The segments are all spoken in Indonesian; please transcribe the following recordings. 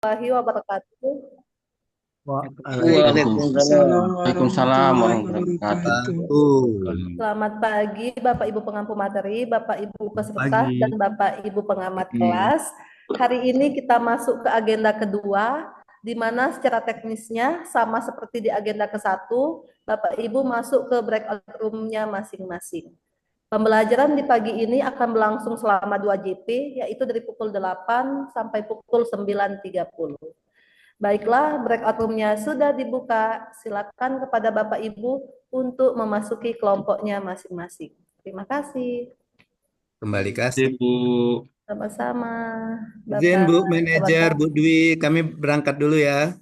Warahmatullahi wabarakatuh. Waalaikumsalam Assalamualaikum warahmatullahi warahmatullahi wabarakatuh. wabarakatuh. Selamat pagi Bapak Ibu pengampu materi, Bapak Ibu peserta, Pagi. dan Bapak Ibu pengamat Pagi. kelas. Hari ini kita masuk ke agenda kedua, di mana secara teknisnya sama seperti di agenda ke-1, Bapak Ibu masuk ke breakout room-nya masing-masing. Pembelajaran di pagi ini akan berlangsung selama 2 JP, yaitu dari pukul 8 sampai pukul 9.30. Baiklah, breakout room-nya sudah dibuka. Silakan kepada Bapak Ibu untuk memasuki kelompoknya masing-masing. Terima kasih. Kembali kasih, Bu. Sama-sama, Izin, Bapak. Bu Manajer, Bu Bapak. Dwi, kami berangkat dulu ya.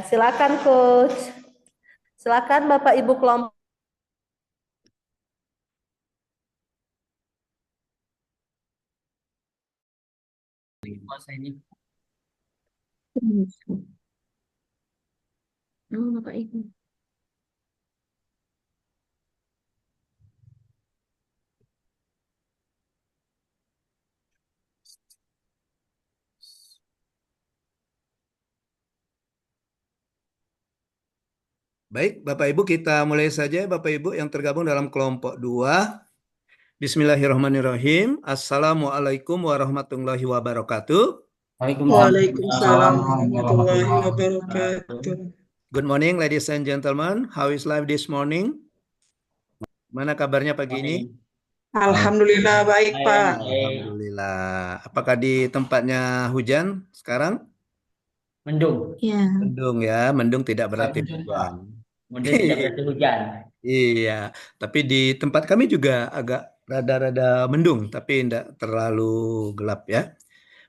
Silakan, Coach. Silakan Bapak Ibu kelompok. Bapak Ibu. Baik, Bapak Ibu, kita mulai saja. Bapak Ibu yang tergabung dalam kelompok 2. Bismillahirrahmanirrahim. Assalamualaikum warahmatullahi wabarakatuh. Waalaikumsalam Waalaikumsalam warahmatullahi warahmatullahi wabarakatuh. Good morning, ladies and gentlemen. How is life this morning? Mana kabarnya pagi ini? Alhamdulillah baik, Pak. Alhamdulillah. Apakah di tempatnya hujan sekarang? Mendung. Ya. Mendung ya, mendung tidak berarti hujan. Mendung tidak berarti hujan. Iya, tapi di tempat kami juga agak rada-rada mendung, tapi tidak terlalu gelap ya.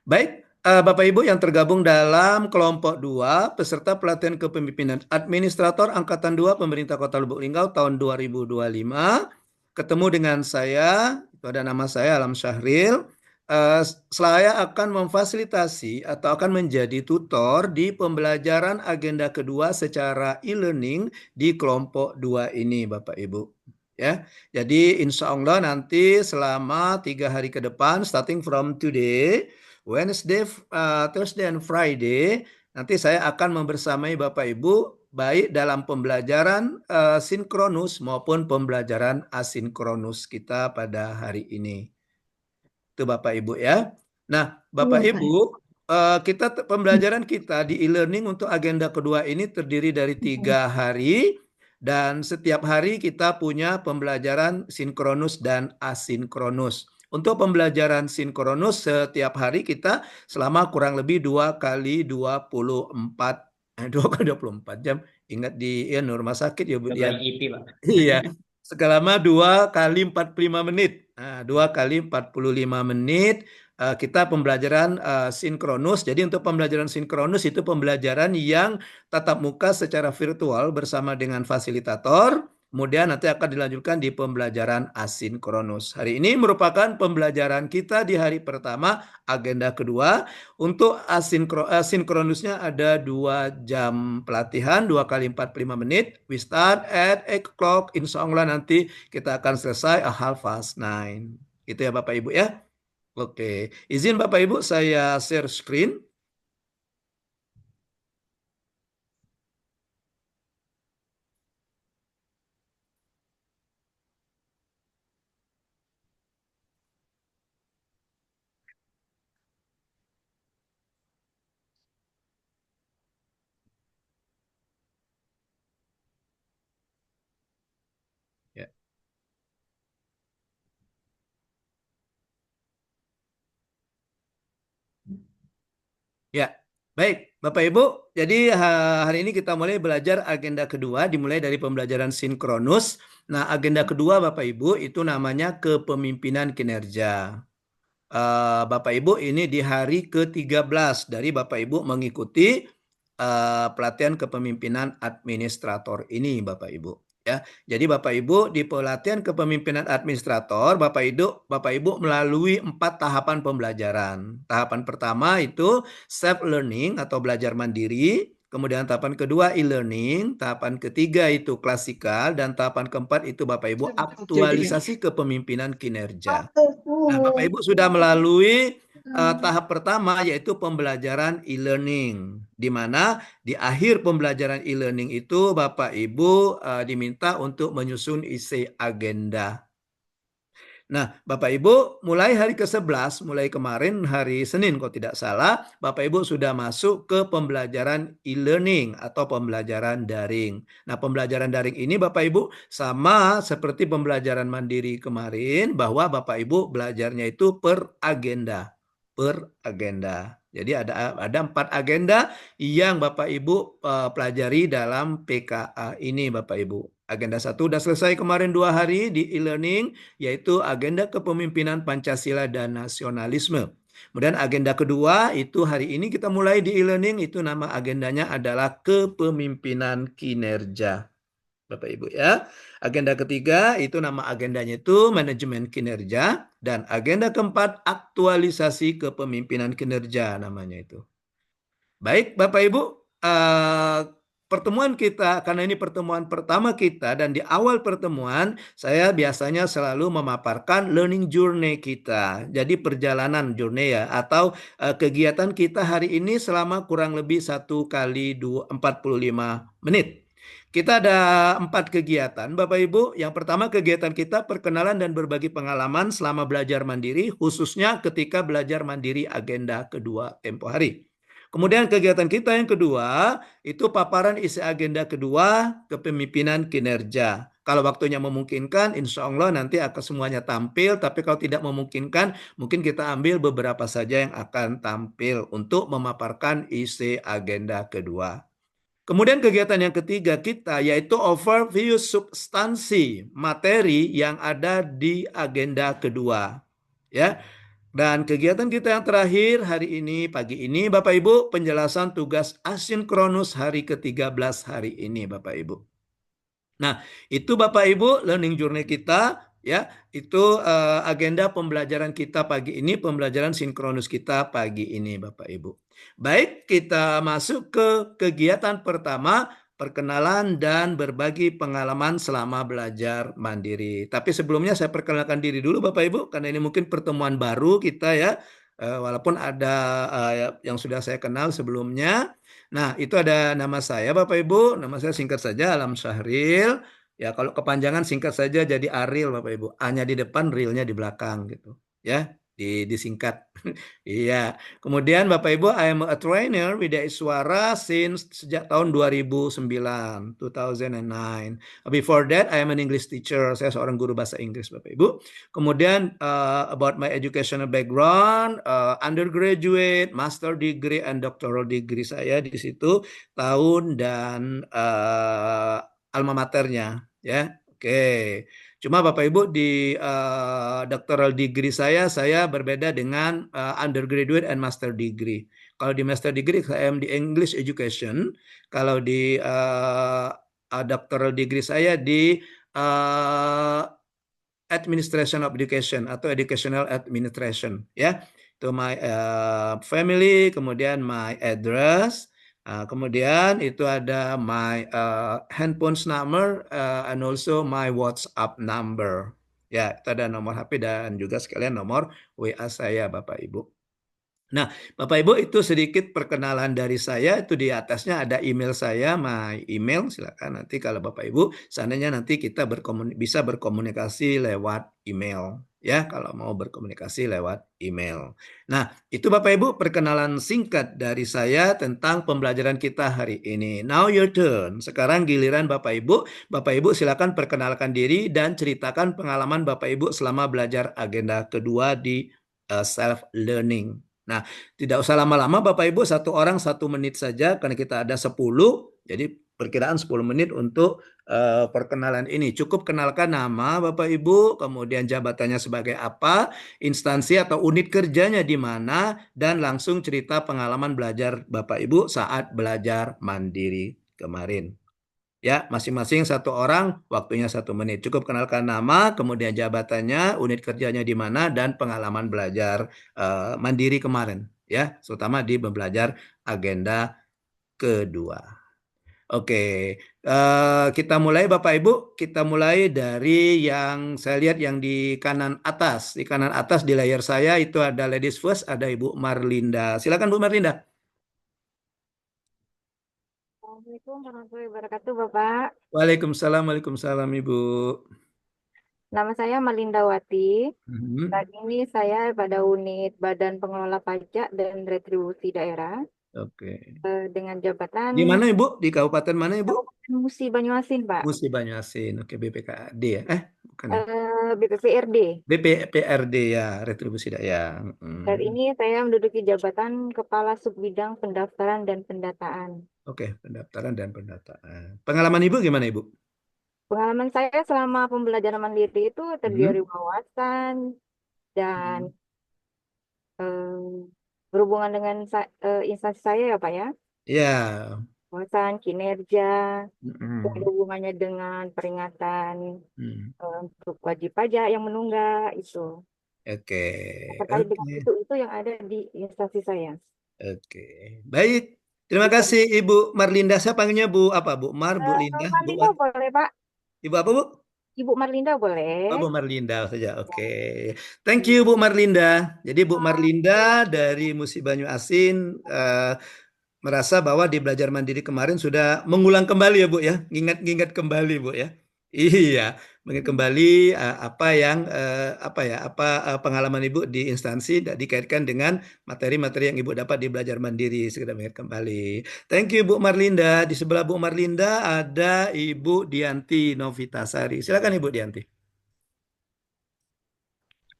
Baik, Bapak Ibu yang tergabung dalam kelompok 2, peserta pelatihan kepemimpinan Administrator Angkatan 2 Pemerintah Kota Lubuk Linggau tahun 2025. Ketemu dengan saya, itu ada nama saya Alam Syahril. Saya akan memfasilitasi atau akan menjadi tutor di pembelajaran agenda kedua secara e-learning di kelompok 2 ini, Bapak Ibu. Ya, jadi insya Allah nanti selama 3 hari ke depan, starting from today, Wednesday, Thursday, and Friday, nanti saya akan membersamai Bapak Ibu baik dalam pembelajaran sinkronus maupun pembelajaran asinkronus kita pada hari ini. Itu Bapak Ibu ya. Nah, Bapak Iya, Pak. Ibu, pembelajaran kita di e-learning untuk agenda kedua ini terdiri dari 3 hari. Dan setiap hari kita punya pembelajaran sinkronus dan asinkronus. Untuk pembelajaran sinkronus setiap hari kita selama kurang lebih 2 kali 24 jam. Ingat di rumah sakit ya Bu ya. Iya. Selama 2 kali 45 menit. Nah, 2 kali 45 menit kita pembelajaran sinkronus. Jadi untuk pembelajaran sinkronus itu pembelajaran yang tatap muka secara virtual bersama dengan fasilitator. Kemudian nanti akan dilanjutkan di pembelajaran asinkronus. Hari ini merupakan pembelajaran kita di hari pertama, agenda kedua. Untuk asinkronusnya ada 2 jam pelatihan, 2 kali 45 menit. We start at 8 o'clock. Insya Allah nanti kita akan selesai 9:30. Itu ya Bapak Ibu ya. Oke, izin Bapak Ibu saya share screen. Ya. Ya, baik Bapak Ibu. Jadi hari ini kita mulai belajar agenda kedua, dimulai dari pembelajaran sinkronus. Nah, agenda kedua Bapak Ibu itu namanya kepemimpinan kinerja. Bapak Ibu ini di hari ke-13 dari Bapak Ibu mengikuti pelatihan kepemimpinan administrator ini Bapak Ibu ya. Jadi Bapak Ibu di pelatihan kepemimpinan administrator Bapak Ibu melalui 4 tahapan pembelajaran. Tahapan pertama itu self learning atau belajar mandiri. Kemudian tahapan kedua e-learning, tahapan ketiga itu klasikal, dan tahapan keempat itu Bapak Ibu aktualisasi kepemimpinan kinerja. Nah, Bapak Ibu sudah melalui tahap pertama yaitu pembelajaran e-learning, di mana di akhir pembelajaran e-learning itu Bapak Ibu diminta untuk menyusun isi agenda. Nah, Bapak Ibu, mulai hari ke-11, mulai kemarin hari Senin kalau tidak salah, Bapak Ibu sudah masuk ke pembelajaran e-learning atau pembelajaran daring. Nah, pembelajaran daring ini Bapak Ibu sama seperti pembelajaran mandiri kemarin, bahwa Bapak Ibu belajarnya itu per agenda. Per agenda. Jadi ada 4 agenda yang Bapak Ibu pelajari dalam PKA ini Bapak Ibu. Agenda 1 sudah selesai kemarin 2 hari di e-learning, yaitu agenda kepemimpinan Pancasila dan nasionalisme. Kemudian agenda kedua itu hari ini kita mulai di e-learning, itu nama agendanya adalah kepemimpinan kinerja. Bapak Ibu ya. Agenda ketiga itu nama agendanya itu manajemen kinerja, dan agenda keempat aktualisasi kepemimpinan kinerja namanya itu. Baik Bapak Ibu, pertemuan kita, karena ini pertemuan pertama kita, dan di awal pertemuan saya biasanya selalu memaparkan learning journey kita. Jadi perjalanan journey ya, atau kegiatan kita hari ini selama kurang lebih 1 kali 45 menit. Kita ada 4 kegiatan Bapak Ibu. Yang pertama kegiatan kita perkenalan dan berbagi pengalaman selama belajar mandiri, khususnya ketika belajar mandiri agenda kedua tempo hari. Kemudian kegiatan kita yang kedua, itu paparan isi agenda kedua, kepemimpinan kinerja. Kalau waktunya memungkinkan, insya Allah nanti akan semuanya tampil. Tapi kalau tidak memungkinkan, mungkin kita ambil beberapa saja yang akan tampil untuk memaparkan isi agenda kedua. Kemudian kegiatan yang ketiga kita, yaitu overview substansi materi yang ada di agenda kedua. Ya. Dan kegiatan kita yang terakhir hari ini, pagi ini Bapak Ibu, penjelasan tugas asinkronus hari ke-13 hari ini Bapak Ibu. Nah, itu Bapak Ibu learning journey kita ya, itu agenda pembelajaran kita pagi ini, pembelajaran sinkronus kita pagi ini Bapak Ibu. Baik, kita masuk ke kegiatan pertama, perkenalan dan berbagi pengalaman selama belajar mandiri. Tapi sebelumnya saya perkenalkan diri dulu Bapak Ibu, karena ini mungkin pertemuan baru kita ya, walaupun ada yang sudah saya kenal sebelumnya. Nah, itu ada nama saya Bapak Ibu, nama saya singkat saja Alam Syahril. Ya, kalau kepanjangan singkat saja jadi Aril Bapak Ibu. A-nya di depan, Rilnya di belakang gitu. Ya, disingkat. Iya. Kemudian Bapak Ibu, I am a trainer Widya Iswara since sejak tahun 2009. Before that, I am an English teacher. Saya seorang guru bahasa Inggris Bapak Ibu. Kemudian about my educational background, undergraduate, master degree, and doctoral degree saya di situ, tahun dan alma maternya. Ya, oke. Cuma Bapak Ibu di doctoral degree saya berbeda dengan undergraduate and master degree. Kalau di master degree saya di English education, kalau di doctoral degree saya di administration of education atau educational administration ya. Itu my family, kemudian my address. Kemudian itu ada my handphone number and also my WhatsApp number. Ya, itu ada nomor HP dan juga sekalian nomor WA saya Bapak Ibu. Nah, Bapak Ibu itu sedikit perkenalan dari saya, itu di atasnya ada email saya, my email, silakan nanti kalau Bapak Ibu seandainya nanti kita bisa berkomunikasi lewat email. Ya, kalau mau berkomunikasi lewat email. Nah, itu Bapak Ibu perkenalan singkat dari saya tentang pembelajaran kita hari ini. Now your turn. Sekarang giliran Bapak Ibu. Bapak Ibu silakan perkenalkan diri dan ceritakan pengalaman Bapak Ibu selama belajar agenda kedua di self-learning. Nah, tidak usah lama-lama Bapak Ibu, 1 orang 1 menit saja karena kita ada 10. Jadi perkiraan 10 menit untuk perkenalan ini. Cukup kenalkan nama Bapak Ibu, kemudian jabatannya sebagai apa, instansi atau unit kerjanya di mana, dan langsung cerita pengalaman belajar Bapak Ibu saat belajar mandiri kemarin. Ya, masing-masing 1 orang, waktunya 1 menit. Cukup kenalkan nama, kemudian jabatannya, unit kerjanya di mana, dan pengalaman belajar mandiri kemarin. Ya, terutama di belajar agenda kedua. Oke, kita mulai Bapak Ibu. Kita mulai dari yang saya lihat yang di kanan atas. Di kanan atas di layar saya itu ada ladies first, ada Ibu Marlinda. Silakan Bu Marlinda. Assalamualaikum warahmatullahi wabarakatuh, Bapak. Waalaikumsalam, waalaikumsalam Ibu. Nama saya Malindawati. Mhm. Saat ini saya pada unit Badan Pengelola Pajak dan Retribusi Daerah Oke. dengan jabatan Di mana Ibu? Di kabupaten mana Ibu? Kabupaten Musi Banyuasin, Pak. Musi Banyuasin. Oke, BPKD ya? Bukan ya? BPPRD. BPPRD ya, retribusi ya. Saat ini saya menduduki jabatan Kepala Subbidang Pendaftaran dan Pendataan. Oke, pendaftaran dan pendataan. Pengalaman Ibu gimana Ibu? Pengalaman saya selama pembelajaran mandiri itu terdiri dari Mhm. wawasan dan berhubungan dengan instansi saya ya, Pak ya. Ya. Wawasan kinerja, Mhm. ada hubungannya dengan peringatan Hmm. untuk wajib pajak yang menunggak itu. Oke, Terkait dengan oke, itu yang ada di instansi saya. oke. Baik. Terima kasih Ibu Marlinda. Saya panggilnya Bu apa? Bu Mar, Bu Linda, Bu Marlinda Wat. boleh, Pak. Ibu apa Bu? Ibu Marlinda Oh, boleh. Bu Marlinda saja. Oke. Thank you Bu Marlinda. Jadi Bu Marlinda dari Musi Banyu Asin merasa bahwa di belajar mandiri kemarin sudah mengulang kembali ya Bu ya. Ingat-ingat kembali Bu ya. Iya, mengingat kembali apa yang pengalaman Ibu di instansi dikaitkan dengan materi-materi yang Ibu dapat di belajar mandiri. Segera mengingat kembali. Thank you Bu Marlinda. Di sebelah Bu Marlinda ada Ibu Dianti Novitasari. Silakan Ibu Dianti.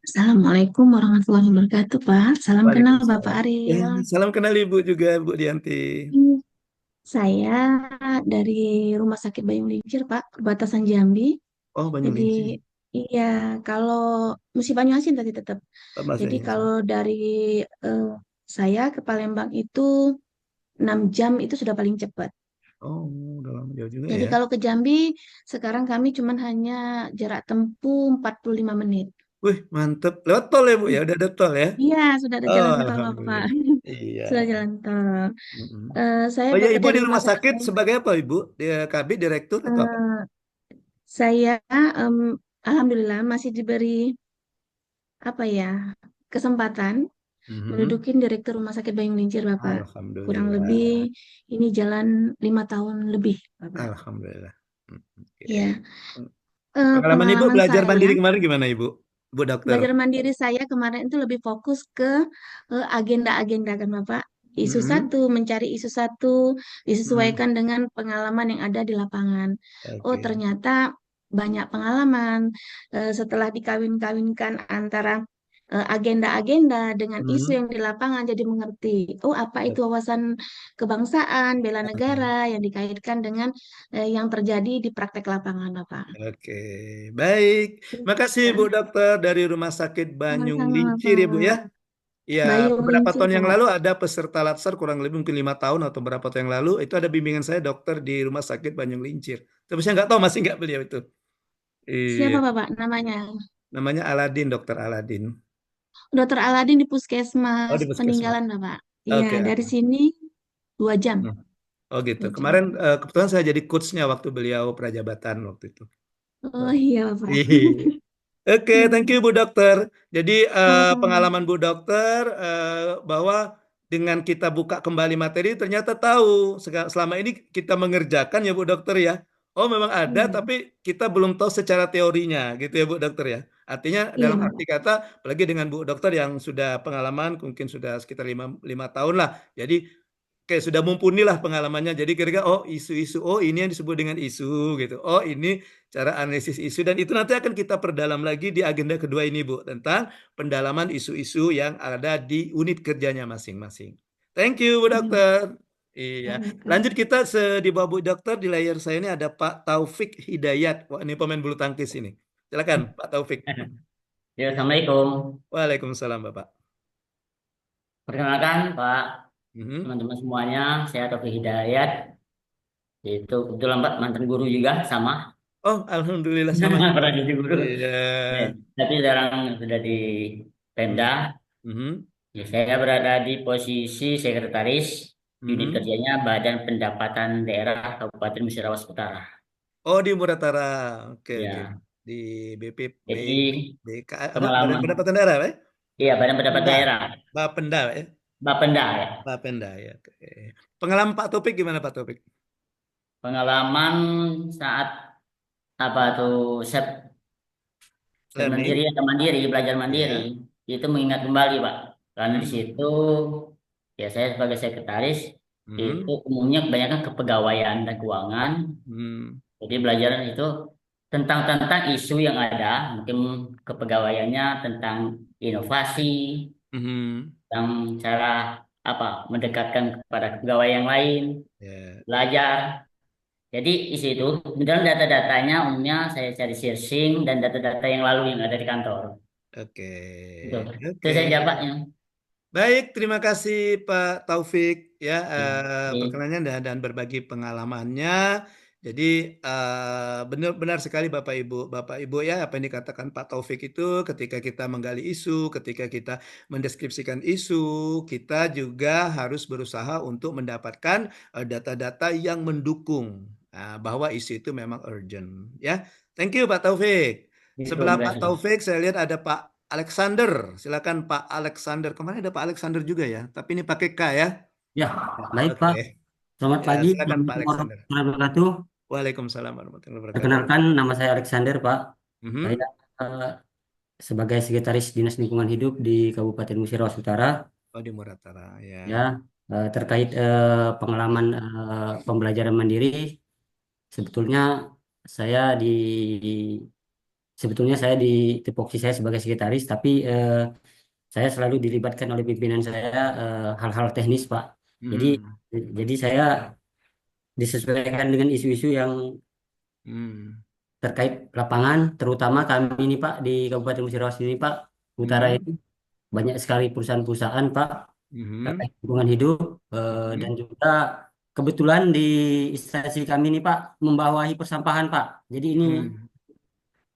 Assalamualaikum warahmatullahi wabarakatuh, Pak. Salam kenal Bapak Waalaikumsalam. Ariel. Salam kenal Ibu juga Bu Dianti. Ini saya dari Rumah Sakit Bayung Lincir, Pak, perbatasan Jambi. Oh, Jadi, Banyulincing. iya, kalau Musi Banyuasin tadi tetap. Oh, Mas Jadi Banyulincing. kalau dari eh, saya ke Palembang itu 6 jam itu sudah paling cepat. Oh, udah lama jauh juga Jadi ya. kalau ke Jambi, sekarang kami cuman hanya jarak tempuh 45 menit. Wih, mantep. Lewat tol ya Bu ya? Udah ada tol ya? Iya, sudah ada Oh, jalan tol, Bapak. alhamdulillah. Iya. Sudah jalan tol. Mm-mm. Saya Oh ya, Ibu bekerja di di rumah rumah sakit sakit Bayang. sebagai apa Ibu? Di KB, direktur atau apa? Eh, saya em, alhamdulillah masih diberi apa ya kesempatan Mhm. menduduki direktur rumah sakit Bayung Lincir, Bapak. Kurang lebih Alhamdulillah. ini jalan 5 tahun lebih, Bapak. Alhamdulillah. Oke. Ya, Pengalaman Ibu pengalaman belajar saya mandiri kemarin gimana Ibu? Bu dokter. belajar mandiri saya kemarin itu lebih fokus ke agenda-agenda kan, Bapak. Isu Mhm. satu, mencari isu satu, Mhm. disesuaikan dengan pengalaman yang ada di lapangan. Oh, Oke. ternyata banyak pengalaman setelah dikawin-kawinkan antara agenda-agenda dengan isu Mhm. yang di lapangan jadi mengerti. Oh, apa itu wawasan kebangsaan, bela negara yang dikaitkan dengan yang terjadi di praktek lapangan, Bapak. Oke, baik. Makasih Bu Dokter dari Rumah Sakit Banyung Sama-sama, Lincir ya Bu ya. Bapak. Ya, Bayung beberapa Lincir, tahun yang Pak. lalu ada peserta latsar kurang lebih mungkin 5 tahun atau berapa tahun yang lalu itu ada bimbingan saya dokter di Rumah Sakit Banyung Lincir. Tapi saya nggak tahu masih nggak beliau itu. Iya, Siapa Bapak namanya? namanya Aladin, Dokter Aladin. Dokter Aladin di Oh Puskesmas di Puskesmas. Peninggalan, Bapak. Iya, Oke. dari sini 2 jam. Hmm. Oh gitu. 2 jam. Kemarin kebetulan saya jadi coachnya waktu beliau prajabatan waktu itu. Oh iya, Bapak. Iya. Oke, thank you Bu Dokter. Jadi Sama-sama. pengalaman Bu Dokter bahwa dengan kita buka kembali materi ternyata tahu selama ini kita mengerjakan ya Bu Dokter ya. Oh memang ada Iya, tapi kita belum tahu secara teorinya gitu ya Bu Dokter ya. Artinya iya, dalam arti Bapak. kata apalagi dengan Bu Dokter yang sudah pengalaman mungkin sudah sekitar lima tahun lah. Jadi kayak sudah mumpuni lah pengalamannya. Jadi kira-kira oh isu-isu oh ini yang disebut dengan isu gitu. Oh ini cara analisis isu dan itu nanti akan kita perdalam lagi di agenda kedua ini Bu tentang pendalaman isu-isu yang ada di unit kerjanya masing-masing. Thank you Bu Iya, Dokter. Iya. baik, Lanjut Bapak. kita di bawah Bu Dokter di layar saya ini ada Pak Taufik Hidayat. Wah, ini pemain bulu tangkis ini. Silakan Pak Taufik. Ya, Assalamualaikum. Waalaikumsalam Bapak. Perkenalkan Pak, Mhm. teman-teman semuanya, saya Taufik Hidayat. Itu kebetulan Pak mantan guru juga sama. Oh, alhamdulillah sama-sama. Pernah jadi guru. Iya. Ya, tapi sekarang sudah di Mhm. Pemda. Mhm. Ya, saya berada di posisi sekretaris Unit Mhm. kerjanya Badan Pendapatan Daerah Kabupaten Musirawas Utara. Oh, di Muratara. Oke, oke. Ya, Di BP, jadi BK, apa? Badan pengalaman, Pendapatan Daerah, Pak? iya Badan Pendapatan Penda. Daerah, Bapenda, Pak, ya? Bapenda ya. Bapenda, ya. Oke. Pengalaman Pak Topik gimana, Pak Topik? Pengalaman saat apa tuh, set mandiri Learning, atau mandiri, belajar mandiri, ya. itu mengingat kembali Pak. Karena di situ Hmm. ya saya sebagai sekretaris itu Hmm. umumnya kebanyakan kepegawaian dan keuangan. Hmm. Jadi belajar itu tentang isu yang ada, mungkin kepegawaiannya tentang inovasi, Hmm. tentang cara apa mendekatkan kepada pegawai yang lain, Ya. belajar. Jadi isi itu, kemudian data-datanya umumnya saya cari searching dan data-data yang lalu yang ada di kantor. Oke. Gitu. Itu Oke. saya jawabnya. Baik, terima kasih Pak Taufik ya Oke. perkenalannya dan berbagi pengalamannya. Jadi benar-benar sekali Bapak Ibu ya apa yang dikatakan Pak Taufik itu ketika kita menggali isu, ketika kita mendeskripsikan isu, kita juga harus berusaha untuk mendapatkan data-data yang mendukung bahwa isu itu memang urgent ya. Thank you Pak Taufik. Gitu, Sebelah Pak makasih. Taufik saya lihat ada Pak Alexander, silakan Pak Alexander. Kemarin ada Pak Alexander juga ya, tapi ini pakai K ya. Ya, baik Oke, Pak. Selamat ya pagi. silakan Pak Assalamualaikum Alexander. warahmatullahi wabarakatuh. Waalaikumsalam warahmatullahi wabarakatuh. Perkenalkan, nama saya Alexander, Pak. Saya Mhm. sebagai Sekretaris Dinas Lingkungan Hidup di Kabupaten Musirawas Utara, Oh di Muratara ya. ya, terkait pengalaman pembelajaran mandiri. Sebetulnya saya di sebetulnya saya di tupoksi saya sebagai sekretaris, tapi saya selalu dilibatkan oleh pimpinan saya hal-hal teknis, Pak. Jadi Hmm. jadi saya disesuaikan dengan isu-isu yang Hmm. terkait lapangan, terutama kami ini Pak di Kabupaten Musirawas ini Pak, Utara Hmm. ini banyak sekali perusahaan-perusahaan Pak Hmm. terkait lingkungan hidup dan Hmm. juga kebetulan di instansi kami ini Pak membawahi persampahan Pak. Jadi ini Hmm.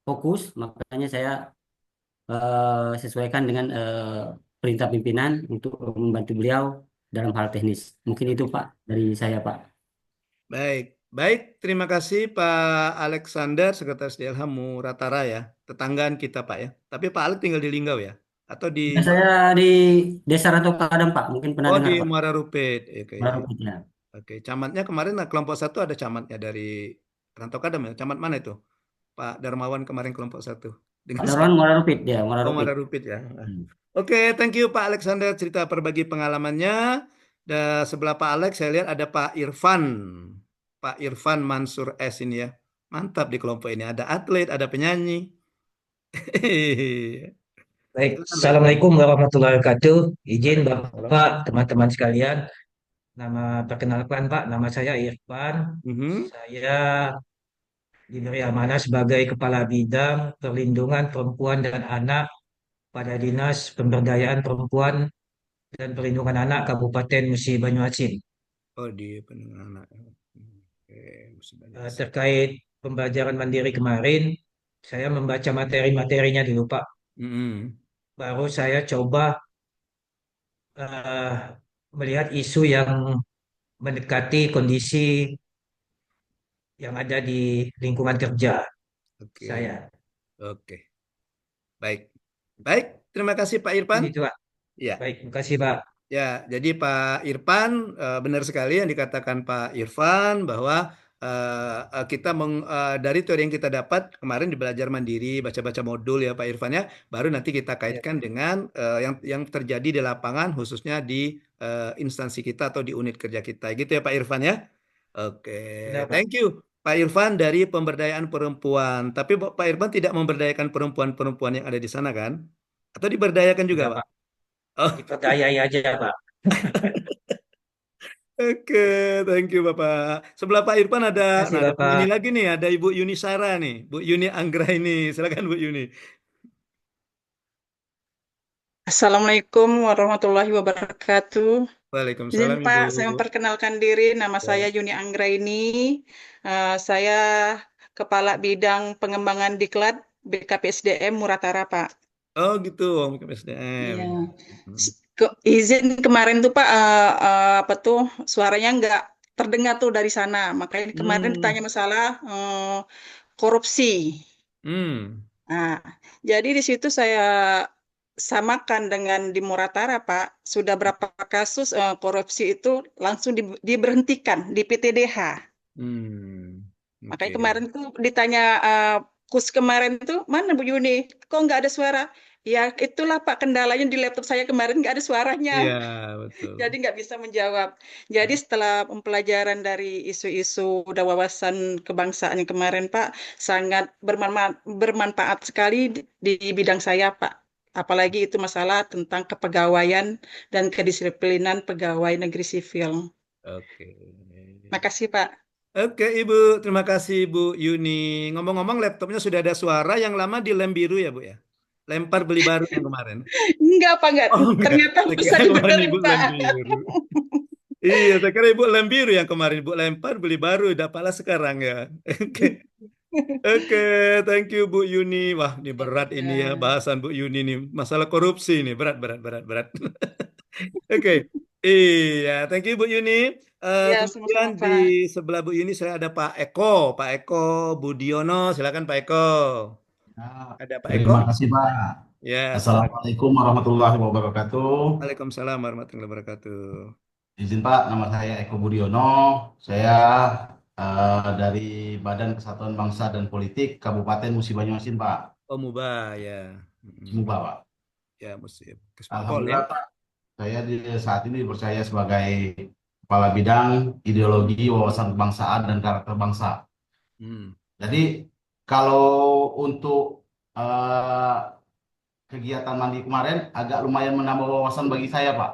fokus, makanya saya sesuaikan dengan perintah pimpinan untuk membantu beliau dalam hal teknis. Mungkin itu Pak dari saya Pak. Baik, baik. Terima kasih Pak Alexander, Sekretaris DLH Muratara ya, tetanggaan kita Pak ya. Tapi Pak Alex tinggal di Linggau ya, atau di Ya, saya di Desa Rantau Padang Pak, mungkin pernah Oh di dengar Pak. Muara Rupit. Oke, ya, ya. Muara Oke, camatnya kemarin kelompok satu ada camatnya dari Rantau Kadam ya. Camat mana itu? Pak Darmawan kemarin kelompok satu dengan Pak Darwan saya. Muara Rupit ya, Muara Oh Rupit. Muara Rupit ya. Hmm. Oke, thank you Pak Alexander cerita berbagi pengalamannya. Dan sebelah Pak Alex saya lihat ada Pak Irfan. Pak Irfan Mansur S ini ya. Mantap di kelompok ini. Ada atlet, ada penyanyi. Baik, Silakan Pak Irfan. Assalamualaikum warahmatullahi wabarakatuh. Izin Waalaikumsalam. Bapak, teman-teman sekalian, perkenalkan Pak, nama saya Irfan. Mhm. Saya diberi amanah sebagai Kepala Bidang Perlindungan Perempuan dan Anak pada Dinas Pemberdayaan Perempuan dan Perlindungan Anak Kabupaten Musi Banyuasin. Oh di pendengar anak. Oke, mesti banyak. Terkait pembelajaran mandiri kemarin, saya membaca materi-materinya dulu Pak. Mhm. Baru saya coba eh, melihat isu yang mendekati kondisi yang ada di lingkungan kerja Oke, saya. oke, baik, baik. Terima kasih Pak Irfan. Itu Pak. Ya, Baik, terima kasih Pak. ya. Jadi Pak Irfan benar sekali yang dikatakan Pak Irfan bahwa kita dari teori yang kita dapat kemarin di belajar mandiri, baca-baca modul ya Pak Irfan ya, baru nanti kita Ya, kaitkan dengan yang terjadi di lapangan khususnya di instansi kita atau di unit kerja kita, gitu ya Pak Irfan ya. Oke, benar Pak. thank you Pak Irfan dari pemberdayaan perempuan. Tapi Pak Irfan tidak memberdayakan perempuan-perempuan yang ada di sana kan? Atau diberdayakan juga Enggak Pak? Pak. Oh, Dipercayai aja Pak. oke, thank you Bapak. Sebelah Pak Irfan ada, Terima kasih nah ada penyanyi Bapak. lagi nih, ada Ibu Yuni Sara nih, Bu Yuni Anggra ini. Silakan Bu Yuni. Assalamualaikum warahmatullahi wabarakatuh. Izin Waalaikumsalam Ibu. Pak, saya memperkenalkan diri. Nama saya Ya. Yuni Anggraini. Saya Kepala Bidang Pengembangan Diklat BKPSDM Muratara, Pak. Oh gitu, Om SDM. Iya. Hmm. izin kemarin tuh Pak, apa tuh suaranya nggak terdengar tuh dari sana. Makanya kemarin ditanya masalah korupsi. Hmm. Nah, jadi di situ saya samakan dengan di Muratara, Pak. Sudah berapa kasus korupsi itu langsung diberhentikan di PTDH. Makanya Oke. kemarin tuh ditanya kus kemarin tuh, mana Bu Yuni? Kok nggak ada suara? Ya itulah Pak kendalanya di laptop saya kemarin nggak ada suaranya. Iya, betul. Jadi nggak bisa menjawab. Jadi setelah pembelajaran dari isu-isu dan wawasan kebangsaan yang kemarin Pak, sangat bermanfaat sekali di bidang saya Pak. Apalagi itu masalah tentang kepegawaian dan kedisiplinan pegawai negeri sipil. Oke. Makasih Pak. Oke, Ibu. Terima kasih, Bu Yuni. Ngomong-ngomong, laptopnya sudah ada suara. Yang lama di lem biru ya, Bu ya? Lempar beli baru yang kemarin. Enggak Pak, enggak. Oh, enggak. Ternyata Saya bisa kira kemarin dibenerin Ibu Pak. lem biru. Iya, saya kira Ibu lem biru yang kemarin Ibu lempar beli baru. Dapatlah sekarang ya. Oke. Oke, thank you Bu Yuni. Wah, ini berat ini ya bahasan Bu Yuni nih. Masalah korupsi nih, berat. Oke. Iya, thank you Bu Yuni. Ya, Kemudian sama-sama di Pak. sebelah Bu Yuni saya ada Pak Eko. Pak Eko Budiono, silakan Pak Eko. Ada Pak Eko? Terima kasih Pak. Ya, Assalamualaikum warahmatullahi wabarakatuh. Waalaikumsalam warahmatullahi wabarakatuh. Izin Pak, nama saya Eko Budiono. Saya dari Badan Kesatuan Bangsa dan Politik Kabupaten Musi Banyuasin Pak. Oh, Muba ya. Muba Pak. Ya, Musi. Alhamdulillah Pak, saya saat ini dipercaya sebagai Kepala Bidang Ideologi, Wawasan Kebangsaan, dan Karakter Bangsa. Jadi kalau untuk kegiatan mandi kemarin agak lumayan menambah wawasan bagi saya Pak.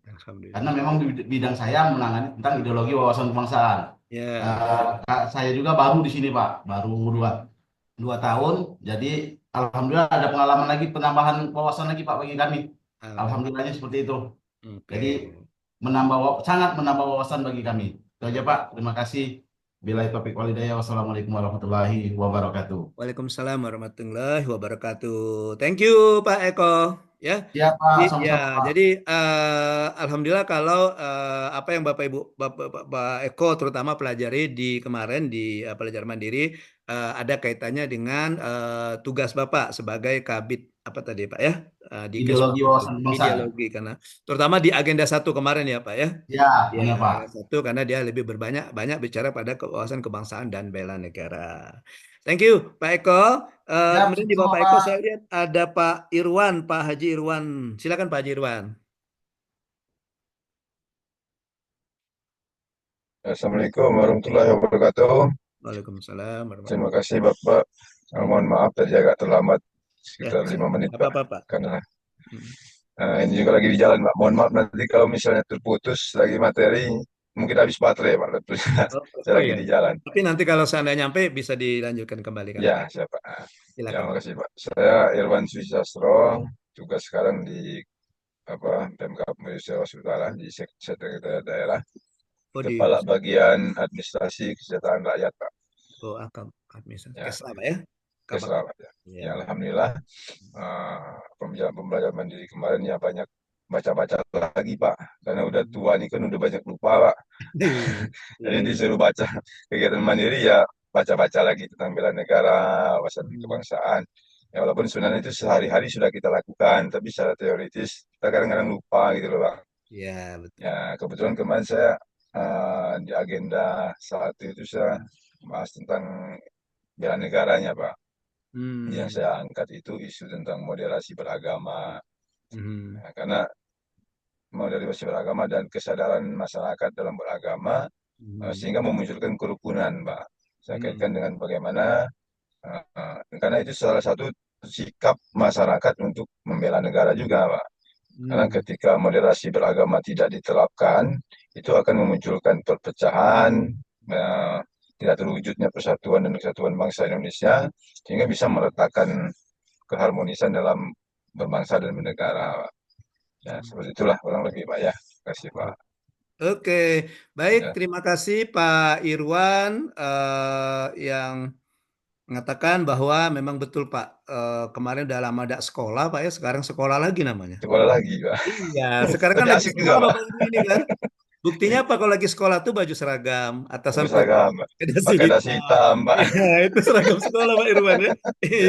Alhamdulillah. Karena memang di bidang saya menangani tentang ideologi wawasan kebangsaan. Saya juga baru di sini Pak, baru dua tahun. Jadi alhamdulillah ada pengalaman lagi, penambahan wawasan lagi Pak bagi kami. Alhamdulillahnya seperti itu. Jadi sangat menambah wawasan bagi kami. Itu aja Pak. Terima kasih. Bila taufiq wal hidayah. Wassalamualaikum warahmatullahi wabarakatuh. Waalaikumsalam warahmatullahi wabarakatuh. Thank you Pak Eko. Ya, ya Pak, sama-sama. Jadi alhamdulillah kalau apa yang Bapak Ibu Bapak Eko terutama pelajari di kemarin di pelajaran mandiri ada kaitannya dengan tugas Bapak sebagai kabid apa tadi Pak ya? Di Ideologi wawasan kebangsaan. Ideologi karena terutama di agenda 1 kemarin ya Pak ya. Ya, benar Pak. Satu karena dia lebih banyak bicara pada wawasan kebangsaan dan bela negara. Thank you Pak Eko. Kemudian di bawah Pak Eko saya lihat ada Pak Irwan, Pak Haji Irwan. Silakan Pak Haji Irwan. Assalamualaikum warahmatullahi wabarakatuh. Waalaikumsalam. Terima kasih Bapak. Mohon maaf tadi agak terlambat sekitar 5 menit Pak. Karena ini juga lagi di jalan Pak. Mohon maaf nanti kalau misalnya terputus lagi materi. Mungkin habis baterai Pak. Saya lagi di jalan. Tapi nanti kalau seandainya nyampe bisa dilanjutkan kembali kan? Ya, siapa? Silakan. Terima kasih Pak. Saya Irwan Swisastro, juga sekarang di Pemkab Sulawesi Utara di Sekretariat Daerah, Kepala Bagian Administrasi Kesejahteraan Rakyat Pak. Oh, administrasi. Kesra Pak ya? Kesra Pak ya. Ya, alhamdulillah pembelajaran mandiri kemarin ya banyak baca-baca lagi Pak, karena udah tua nih kan udah banyak lupa Pak. Jadi disuruh baca kegiatan mandiri ya baca-baca lagi tentang bela negara, wawasan kebangsaan. Ya walaupun sebenarnya itu sehari-hari sudah kita lakukan, tapi secara teoritis kita kadang-kadang lupa gitu loh Pak. Iya betul. Ya kebetulan kemarin saya di agenda 1 itu saya bahas tentang bela negaranya Pak. Yang saya angkat itu isu tentang moderasi beragama. Nah, karena moderasi beragama dan kesadaran masyarakat dalam beragama sehingga memunculkan kerukunan, Pak. Saya kaitkan dengan bagaimana karena itu salah satu sikap masyarakat untuk membela negara juga, Pak. Karena ketika moderasi beragama tidak diterapkan, itu akan memunculkan perpecahan, tidak terwujudnya persatuan dan kesatuan bangsa Indonesia, sehingga bisa meletakkan keharmonisan dalam berbangsa dan bernegara. Ya, seperti itulah kurang lebih Pak ya. Terima kasih Pak. Oke, baik. Terima kasih Pak Irwan yang mengatakan bahwa memang betul Pak, kemarin udah lama ada sekolah Pak ya, sekarang sekolah lagi namanya. Sekolah lagi, Pak. Iya, sekarang kan Tapi lagi asik sekolah juga, Pak. Bapak Ibu ini kan. Buktinya apa kalau lagi sekolah tuh baju seragam, atasan Baju seragam, Pak. pakai dasi Pakai dasi hitam. hitam, Pak. Iya, itu seragam sekolah Pak Irwan ya. Oke.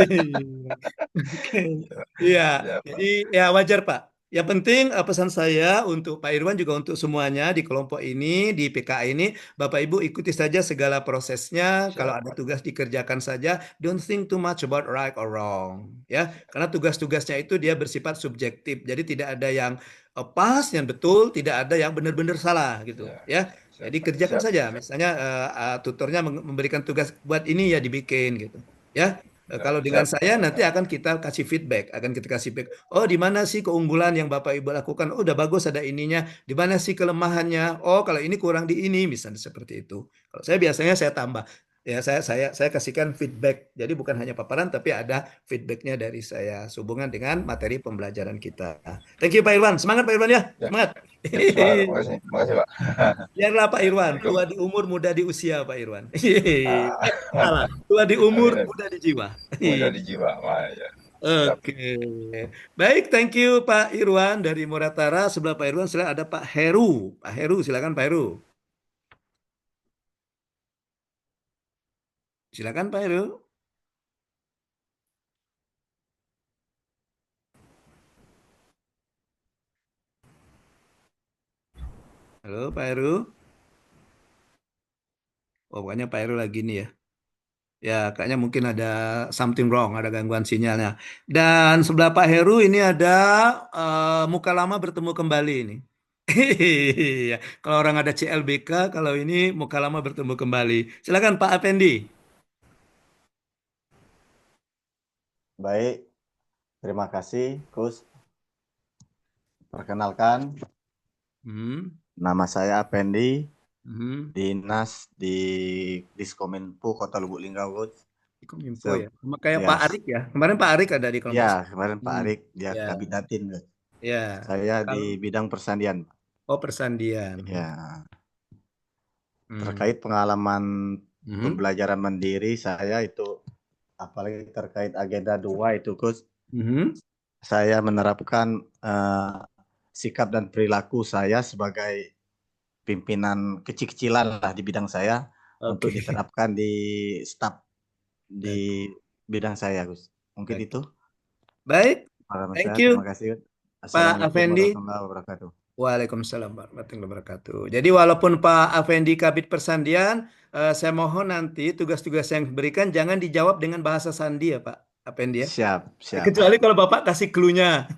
Iya, Ya, Pak. jadi ya wajar Pak. Yang penting pesan saya untuk Pak Irwan juga untuk semuanya di kelompok ini, di PKA ini, Bapak Ibu ikuti saja segala prosesnya. Kalau Siap, ada Pak. tugas dikerjakan saja, don't think too much about right or wrong, ya. Karena tugas-tugasnya itu dia bersifat subjektif. Jadi tidak ada yang pas, yang betul, tidak ada yang benar-benar salah gitu, ya. Siap, Jadi Pak. kerjakan Siap. saja. Misalnya tutornya memberikan tugas buat ini ya dibikin gitu, ya. Kalau dengan Siap. saya nanti akan kita kasih feedback, oh di mana sih keunggulan yang Bapak Ibu lakukan? Oh udah bagus ada ininya. Di mana sih kelemahannya? Oh kalau ini kurang di ini, misalnya seperti itu. Kalau saya biasanya saya tambah, ya saya kasihkan feedback. Jadi bukan hanya paparan, tapi ada feedbacknya dari saya sehubungan dengan materi pembelajaran kita. Thank you Pak Irwan, semangat Pak Irwan ya, Ya. semangat. Semangat. Makasih, makasih Pak. Biarlah Pak Irwan, Assalamualaikum. tua di umur, muda di usia Pak Irwan. Ah. Salah, tua di umur, Amin. muda di jiwa. Mudah di jiwa. Wah, ya. Siap. Oke, baik, thank you Pak Irwan dari Muratara. Sebelah Pak Irwan silakan ada Pak Heru. Pak Heru, silakan Pak Heru. Silakan Pak Heru. Halo Pak Heru. Oh, pokoknya Pak Heru lagi nih ya. Ya, kayaknya mungkin ada something wrong, ada gangguan sinyalnya. Dan sebelah Pak Heru ini ada muka lama bertemu kembali ini. Iya, kalau orang ada CLBK, kalau ini muka lama bertemu kembali. Silakan Pak Afendi. Baik, terima kasih, Gus. Perkenalkan, nama saya Afendi, dinas di Diskominfo Kota Lubuk Linggau, Gus. Kominfo ya, sama kayak Pak Arik ya. Kemarin Pak Arik ada di kelompok. Ya, kemarin Pak Arik dia Kabid Datin, Gus. Ya. Saya di bidang persandian. Oh, persandian. Ya. Terkait pengalaman pembelajaran mandiri saya itu, apalagi terkait agenda 2 itu, Gus. Saya menerapkan sikap dan perilaku saya sebagai pimpinan kecil-kecilan lah di bidang saya untuk diterapkan di staf di bidang saya, Gus. Mungkin itu. Baik. Thank you. Terima kasih. Pak Afendi. Waalaikumsalam warahmatullahi wabarakatuh. Jadi walaupun Pak Afendi Kabid Persandian, saya mohon nanti tugas-tugas yang diberikan jangan dijawab dengan bahasa sandi ya Pak Afendi ya. Siap, siap. Kecuali kalau Bapak kasih clue-nya.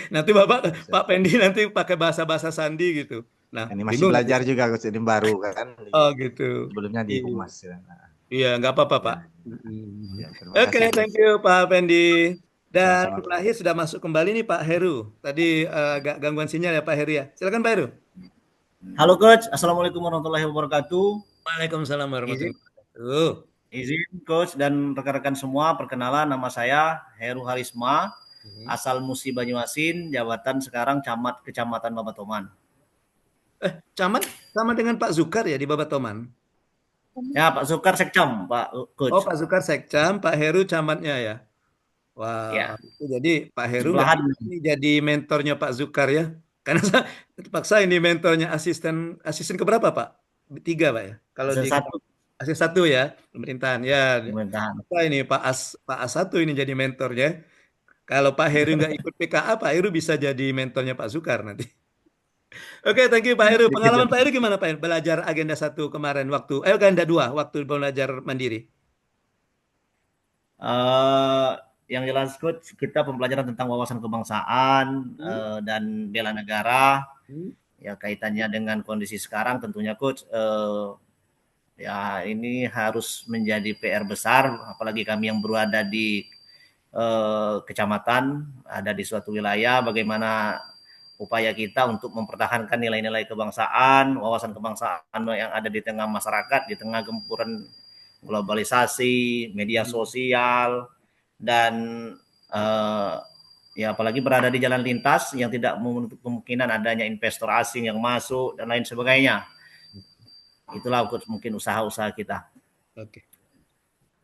Nanti Bapak, Pak Pendi nanti pakai bahasa-bahasa sandi gitu. Nah, ini masih belajar juga, Gus. Ini baru kan. Oh gitu. Sebelumnya di Humas. Iya, nggak apa-apa Pak. Ya, Oke, thank you Pak Pendi. Dan terakhir sudah masuk kembali nih Pak Heru. Tadi agak gangguan sinyal ya Pak Heru ya. Silakan Pak Heru. Halo Coach, Assalamualaikum warahmatullahi wabarakatuh. Waalaikumsalam warahmatullahi wabarakatuh. Izin Coach dan rekan-rekan semua, perkenalan nama saya Heru Harisma, asal Musi Banyuasin, jabatan sekarang Camat Kecamatan Babatoman. Camat sama dengan Pak Zukar ya di Babatoman? Ya Pak Zukar Sekcam, Pak Coach. Oh Pak Zukar Sekcam, Pak Heru camatnya ya. Wah, ya. Jadi Pak Heru ini jadi mentornya Pak Zukar ya? Karena terpaksa ini mentornya asisten keberapa Pak? 3 Pak ya? Kalau di asisten 1 ya pemerintahan ya. Pemerintahan. Ini Pak A1 ini jadi mentornya. Kalau Pak Heru nggak ikut PKA, Pak Heru bisa jadi mentornya Pak Zukar nanti. Oke, thank you Pak Heru. Pengalaman Pak Heru gimana Pak Heru? Belajar agenda 1 kemarin agenda 2 waktu belajar mandiri. Yang jelas Coach, kita pembelajaran tentang wawasan kebangsaan dan bela negara. Ya kaitannya dengan kondisi sekarang tentunya Coach, ya ini harus menjadi PR besar, apalagi kami yang berada di kecamatan, ada di suatu wilayah, bagaimana upaya kita untuk mempertahankan nilai-nilai kebangsaan, wawasan kebangsaan yang ada di tengah masyarakat, di tengah gempuran globalisasi, media sosial, dan ya apalagi berada di jalan lintas yang tidak menutup kemungkinan adanya investor asing yang masuk dan lain sebagainya. Itulah mungkin usaha-usaha kita. Oke.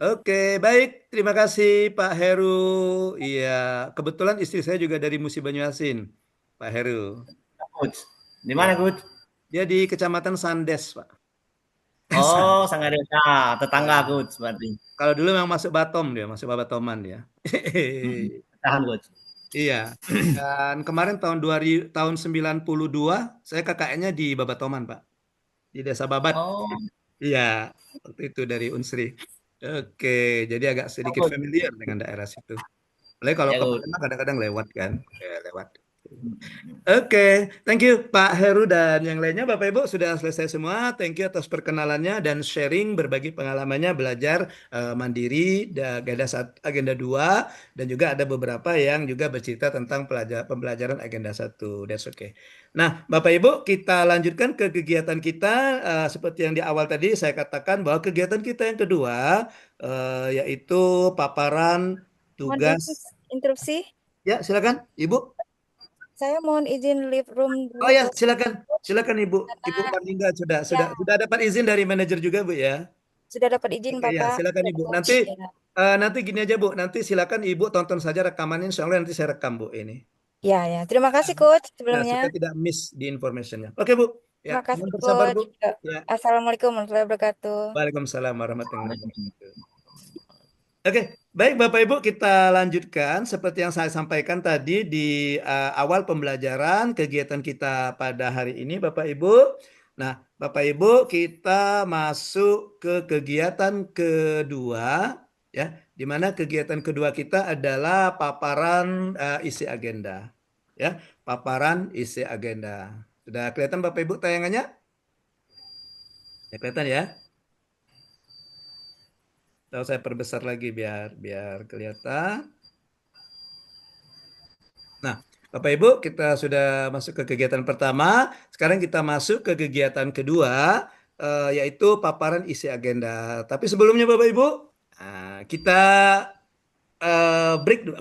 Oke, baik. Terima kasih Pak Heru. Iya, kebetulan istri saya juga dari Musi Banyuasin, Pak Heru. Coach. Di Ya, mana, Coach? dia di Kecamatan Sandes, Pak. Oh, Sangadesa, tetangga, Ya. Coach, berarti. Kalau dulu memang masuk Batom dia, masuk Batoman dia. Tahan, Coach. Iya. Dan kemarin tahun 92 saya KKN-nya di Babatoman, Pak. Di Desa Babat. Oh, Iya, waktu itu dari Unsri. Oke, jadi agak sedikit Coach. familiar dengan daerah situ. Apalagi kalau Ya, ke Coach. Palembang kadang-kadang lewat kan. Ya, lewat. Oke, thank you Pak Heru dan yang lainnya. Bapak Ibu sudah selesai semua. Thank you atas perkenalannya dan sharing berbagi pengalamannya belajar mandiri agenda 2 dan juga ada beberapa yang juga bercerita tentang pembelajaran agenda 1. That's okay. Nah, Bapak Ibu, kita lanjutkan ke kegiatan kita seperti yang di awal tadi saya katakan bahwa kegiatan kita yang kedua yaitu paparan Mohon tugas. interupsi. Ya, silakan, Ibu. Saya mohon izin leave room Oh dulu ya, ke silakan Ibu. Ibu karena Marlinda ya, sudah dapat izin dari manajer juga Bu ya. sudah dapat izin Oke ya, Bapak. silakan Ibu. Nanti Ya. nanti gini aja Bu, nanti silakan Ibu tonton saja rekamannya, insya Allah nanti saya rekam Bu ini. Ya, ya. Terima kasih Coach Nah, sebelumnya. supaya tidak miss di informationnya. Oke Bu, Terima ya, kasih mohon bersabar Coach. Bu. Ya, Assalamualaikum warahmatullahi wabarakatuh. Waalaikumsalam warahmatullahi wabarakatuh. Oke, baik Bapak Ibu kita lanjutkan seperti yang saya sampaikan tadi di awal pembelajaran kegiatan kita pada hari ini Bapak Ibu. Nah, Bapak Ibu kita masuk ke kegiatan kedua ya, di mana kegiatan kedua kita adalah paparan isi agenda. Ya, paparan isi agenda. Sudah kelihatan Bapak Ibu tayangannya? Ya, kelihatan ya? Lalu saya perbesar lagi biar kelihatan. Nah, Bapak Ibu, kita sudah masuk ke kegiatan pertama. Sekarang kita masuk ke kegiatan kedua, yaitu paparan isi agenda. Tapi sebelumnya Bapak Ibu, kita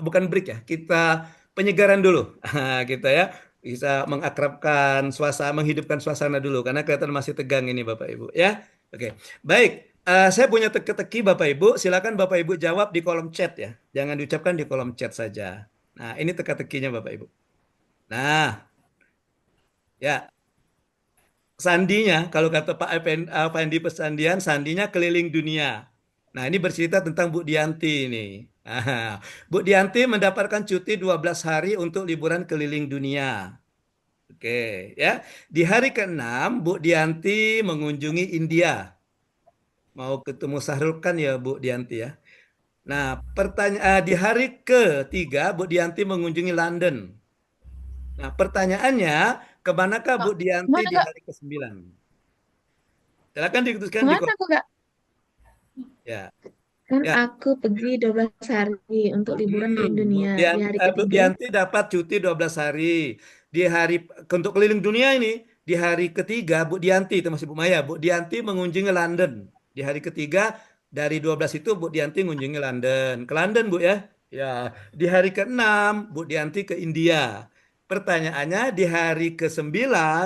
bukan break ya, kita penyegaran dulu. Kita ya, bisa mengakrabkan suasana, menghidupkan suasana dulu, karena kelihatan masih tegang ini Bapak Ibu ya. Oke, baik. Saya punya teka-teki Bapak Ibu, silakan Bapak Ibu jawab di kolom chat ya. Jangan diucapkan di kolom chat saja. Nah, ini teka-tekinya Bapak Ibu. Nah, ya, sandinya kalau kata Pak Effendi Pesandian, sandinya keliling dunia. Nah, ini bercerita tentang Bu Dianti ini. Nah, Bu Dianti mendapatkan cuti 12 hari untuk liburan keliling dunia. Oke, ya. Di hari ke-6, Bu Dianti mengunjungi India. Mau ketemu Sahrul Khan ya, Bu Dianti ya. Nah, di hari ke-3, Bu Dianti mengunjungi London. Nah, pertanyaannya, kemanakah Bu Dianti Kemana di Kak? hari ke-9? Silakan dituliskan di Kemana aku Kak? ya. Kan Ya. aku pergi 12 hari untuk liburan keliling Bu dunia. Di hari Bu ketiga, Dianti dapat cuti 12 hari. Di hari untuk keliling dunia ini, di hari ketiga Bu Dianti, itu masih Bu Maya, Bu Dianti mengunjungi London. Di hari ketiga dari 12 itu Bu Dianti mengunjungi London. Ke London Bu ya. Ya, di hari ke-6 Bu Dianti ke India. Pertanyaannya di hari ke-9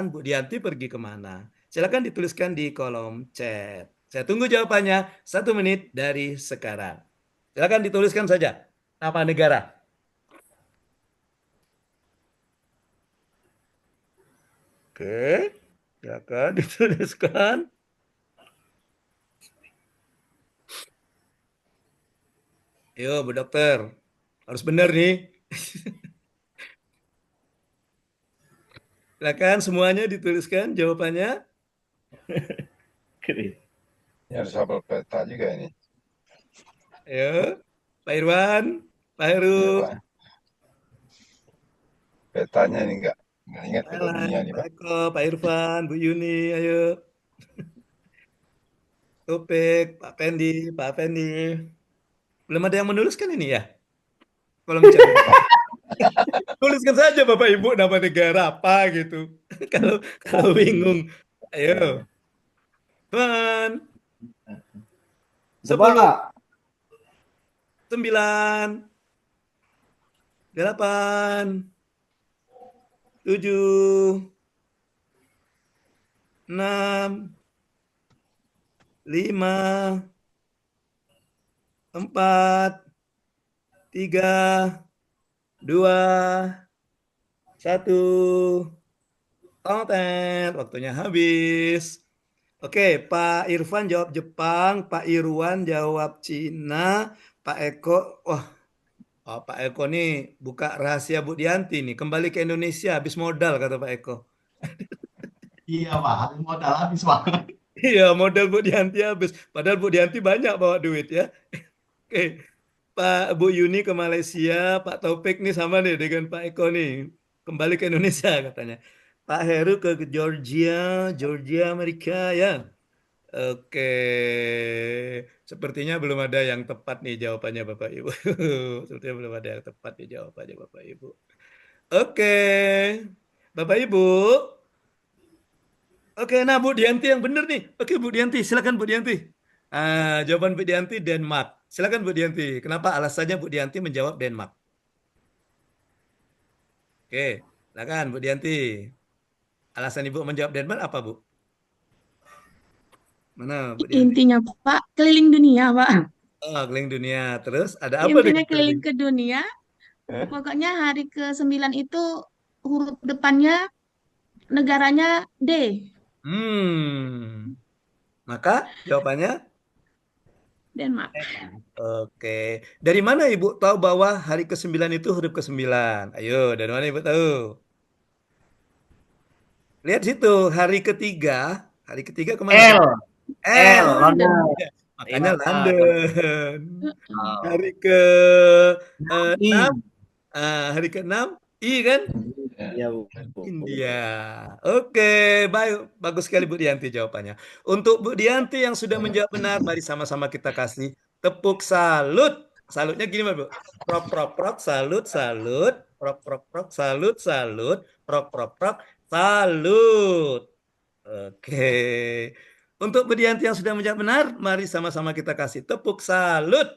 Bu Dianti pergi kemana? Silakan dituliskan di kolom chat. Saya tunggu jawabannya 1 menit dari sekarang. Silakan dituliskan saja nama negara. Oke, silakan dituliskan. Yo, Bu Dokter, harus benar nih. Silakan semuanya dituliskan jawabannya. Ya, harus hafal peta juga ini. Ayo, Pak Irwan, Pak Heru. Iya, Pak. Petanya ini enggak ingat peta dunia nih, Pak Pak. Eko, Pak Irfan, Bu Yuni, ayo. Topik, Pak Pendi, Pak Pendi. Belum ada yang menuliskan ini ya? Kolom chat. Tuliskan saja Bapak Ibu nama negara apa gitu. Kalau bingung. Ayo. Teman. 10, 9, 8, 7, 6, 5, 4, 3, 2, 1. Tontet, waktunya habis. Oke, Pak Irfan jawab Jepang, Pak Irwan jawab Cina, Pak Eko, Pak Eko nih buka rahasia Bu Dianti nih, kembali ke Indonesia habis modal kata Pak Eko. Iya Pak, habis modal habis Pak. Iya, modal Bu Dianti habis. Padahal Bu Dianti banyak bawa duit ya. Oke, Pak Bu Yuni ke Malaysia, Pak Taufik nih sama nih dengan Pak Eko nih. Kembali ke Indonesia katanya. Pak Heru ke Georgia, Amerika ya. Oke, sepertinya belum ada yang tepat nih jawabannya Bapak Ibu. Sepertinya belum ada yang tepat nih jawabannya Bapak Ibu. Oke, Bapak Ibu. Oke, nah Bu Dianti yang benar nih. Oke Bu Dianti, silakan Bu Dianti. Jawaban Bu Dianti Denmark. Silakan Bu Dianti. Kenapa alasannya Bu Dianti menjawab Denmark? Oke, silakan Bu Dianti. Alasan Ibu menjawab Denmark apa Bu? Mana Bu Dianti? Intinya Pak, keliling dunia Pak. Oh, keliling dunia. Terus ada apa Intinya dengan keliling keliling? ke dunia. Pokoknya hari ke-9 itu huruf depannya negaranya D. Maka jawabannya? Denmark. Oke. Dari mana Ibu tahu bahwa hari ke-9 itu huruf ke-9? Ayo, dari mana Ibu tahu? Lihat situ, hari ketiga. Hari ketiga kemana? L. L. London. Ya, makanya Iya, Pak. London. Hari ke I. 6. Hari ke-6 I kan? Iya, Bu. India. Oke, baik. Bagus sekali Bu Dianti jawabannya. Untuk Bu Dianti yang sudah menjawab benar, mari sama-sama kita kasih tepuk salut. Salutnya gini, Bu. Prok, prok, prok, salut, salut. Prok, prok, prok, salut, salut. Prok, prok, prok, salut. Oke. Untuk Bu Dianti yang sudah menjawab benar, mari sama-sama kita kasih tepuk salut.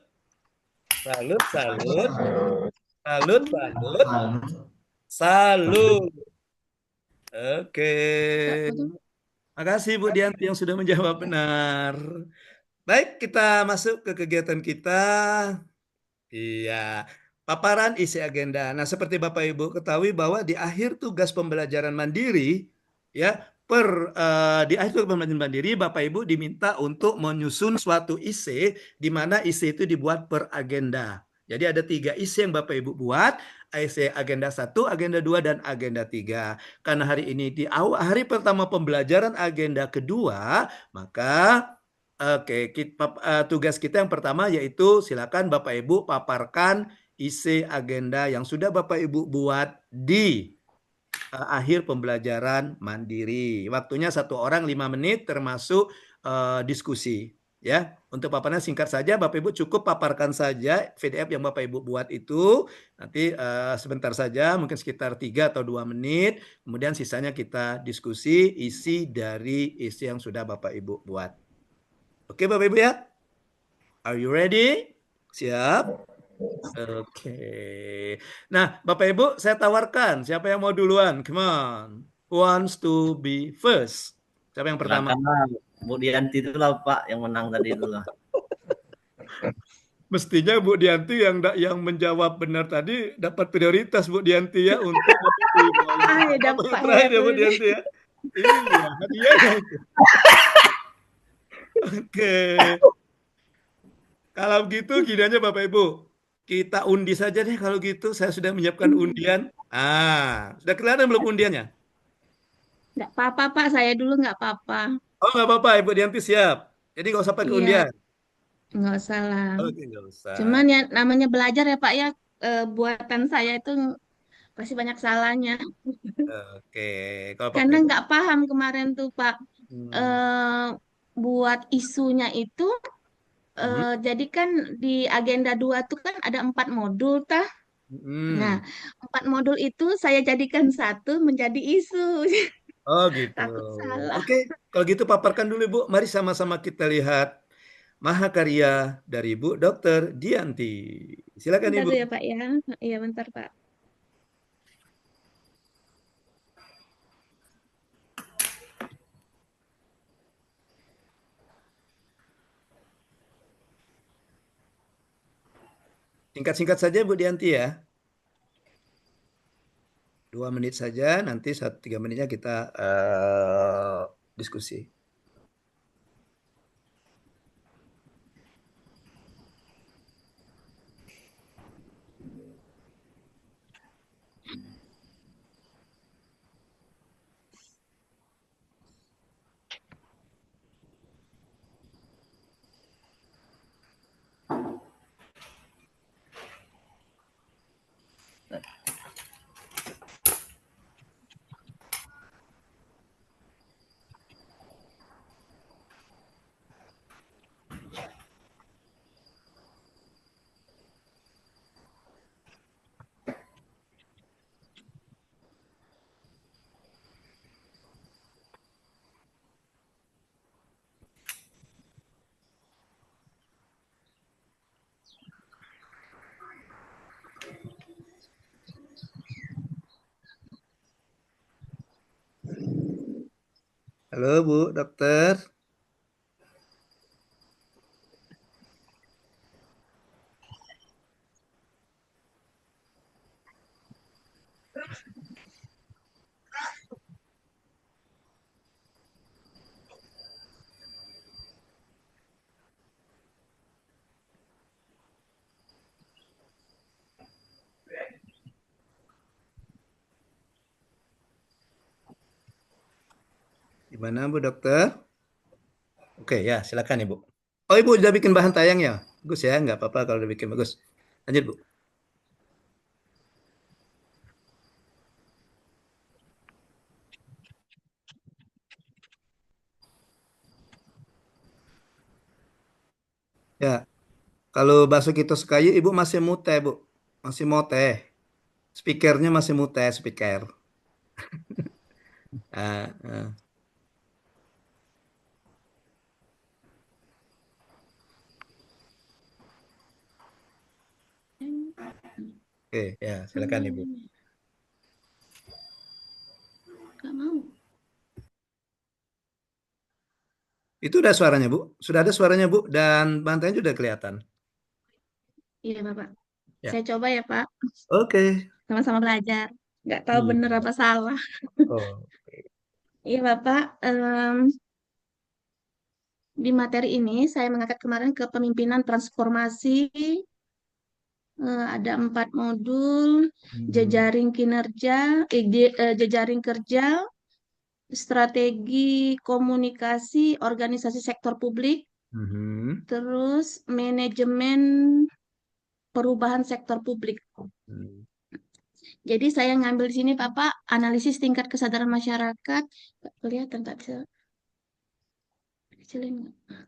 Salut, salut. Salut, salut. Salut. Oke. Makasih Bu Dianti yang sudah menjawab benar. Baik, kita masuk ke kegiatan kita. Iya, paparan isi agenda. Nah, seperti Bapak Ibu ketahui bahwa di akhir tugas pembelajaran mandiri, ya, di akhir tugas pembelajaran mandiri, Bapak Ibu diminta untuk menyusun suatu IC, di mana IC itu dibuat per agenda. Jadi ada 3 IC yang Bapak Ibu buat, IC agenda 1, agenda 2, dan agenda 3. Karena hari ini di hari pertama pembelajaran agenda kedua, maka tugas kita yang pertama yaitu silakan Bapak Ibu paparkan isi agenda yang sudah Bapak Ibu buat di akhir pembelajaran mandiri. Waktunya 1 orang 5 menit termasuk diskusi. Ya, untuk paparannya singkat saja, Bapak Ibu cukup paparkan saja PDF yang Bapak Ibu buat itu. Nanti sebentar saja, mungkin sekitar 3 atau 2 menit. Kemudian sisanya kita diskusi isi dari isi yang sudah Bapak Ibu buat. Oke Bapak Ibu ya? Are you ready? Siap? Oke. Nah Bapak Ibu saya tawarkan siapa yang mau duluan? Come on. Who wants to be first? Siapa yang pertama? Bu Dianti itulah Pak yang menang tadi itulah. Mestinya Bu Dianti yang menjawab benar tadi dapat prioritas Bu Dianti ya untuk terakhir ya Bu Dianti ya. Iya, hadiahnya itu. Oke. Kalau gitu gini aja Bapak Ibu. Kita undi saja deh kalau gitu. Saya sudah menyiapkan undian. Sudah kelihatan belum undiannya? Nggak apa-apa Pak, saya dulu nggak apa-apa. Oh nggak apa-apa, Ibu Dianti siap. Jadi nggak usah pakai undian. Nggak usah lah. Oke, nggak usah. Cuman ya namanya belajar ya Pak ya, buatan saya itu pasti banyak salahnya. Oke, kalau Karena Bapak Ibu. nggak paham kemarin tuh Pak, buat isunya itu, jadi kan di agenda 2 tuh kan ada 4 modul tah. Nah, 4 modul itu saya jadikan 1 menjadi isu. Oh gitu. Takut salah. Oke, kalau gitu paparkan dulu Bu. Mari sama-sama kita lihat mahakarya dari Bu Dr. Dianti. Silakan Bentar Ibu. ya Pak ya. Iya bentar Pak. Singkat-singkat saja Bu Dianti ya. 2 menit saja, nanti 3 menitnya kita diskusi. Halo Bu Dokter. Gimana Bu Dokter? Oke ya, silakan Ibu. Oh Ibu udah bikin bahan tayang ya? Bagus ya, nggak apa-apa kalau udah bikin bagus. Lanjut Bu. Ya, kalau Basuki Toskayu Ibu masih mute Bu, masih mute. Speakernya masih mute, speaker. Ah, ah. Oke, ya silakan Ibu. Gak mau. Itu udah suaranya Bu, sudah ada suaranya Bu, dan bantainya sudah kelihatan. Iya Bapak. Ya. Saya coba ya Pak. Oke. Sama-sama belajar. Nggak tahu bener apa salah. Oh. Iya Bapak. Di materi ini saya mengangkat kemarin kepemimpinan transformasi. Ada 4 modul, jejaring kinerja, jejaring kerja, strategi komunikasi organisasi sektor publik, terus manajemen perubahan sektor publik. Jadi saya ngambil di sini Bapak analisis tingkat kesadaran masyarakat. Kelihatan tak bisa? Kecilin nggak?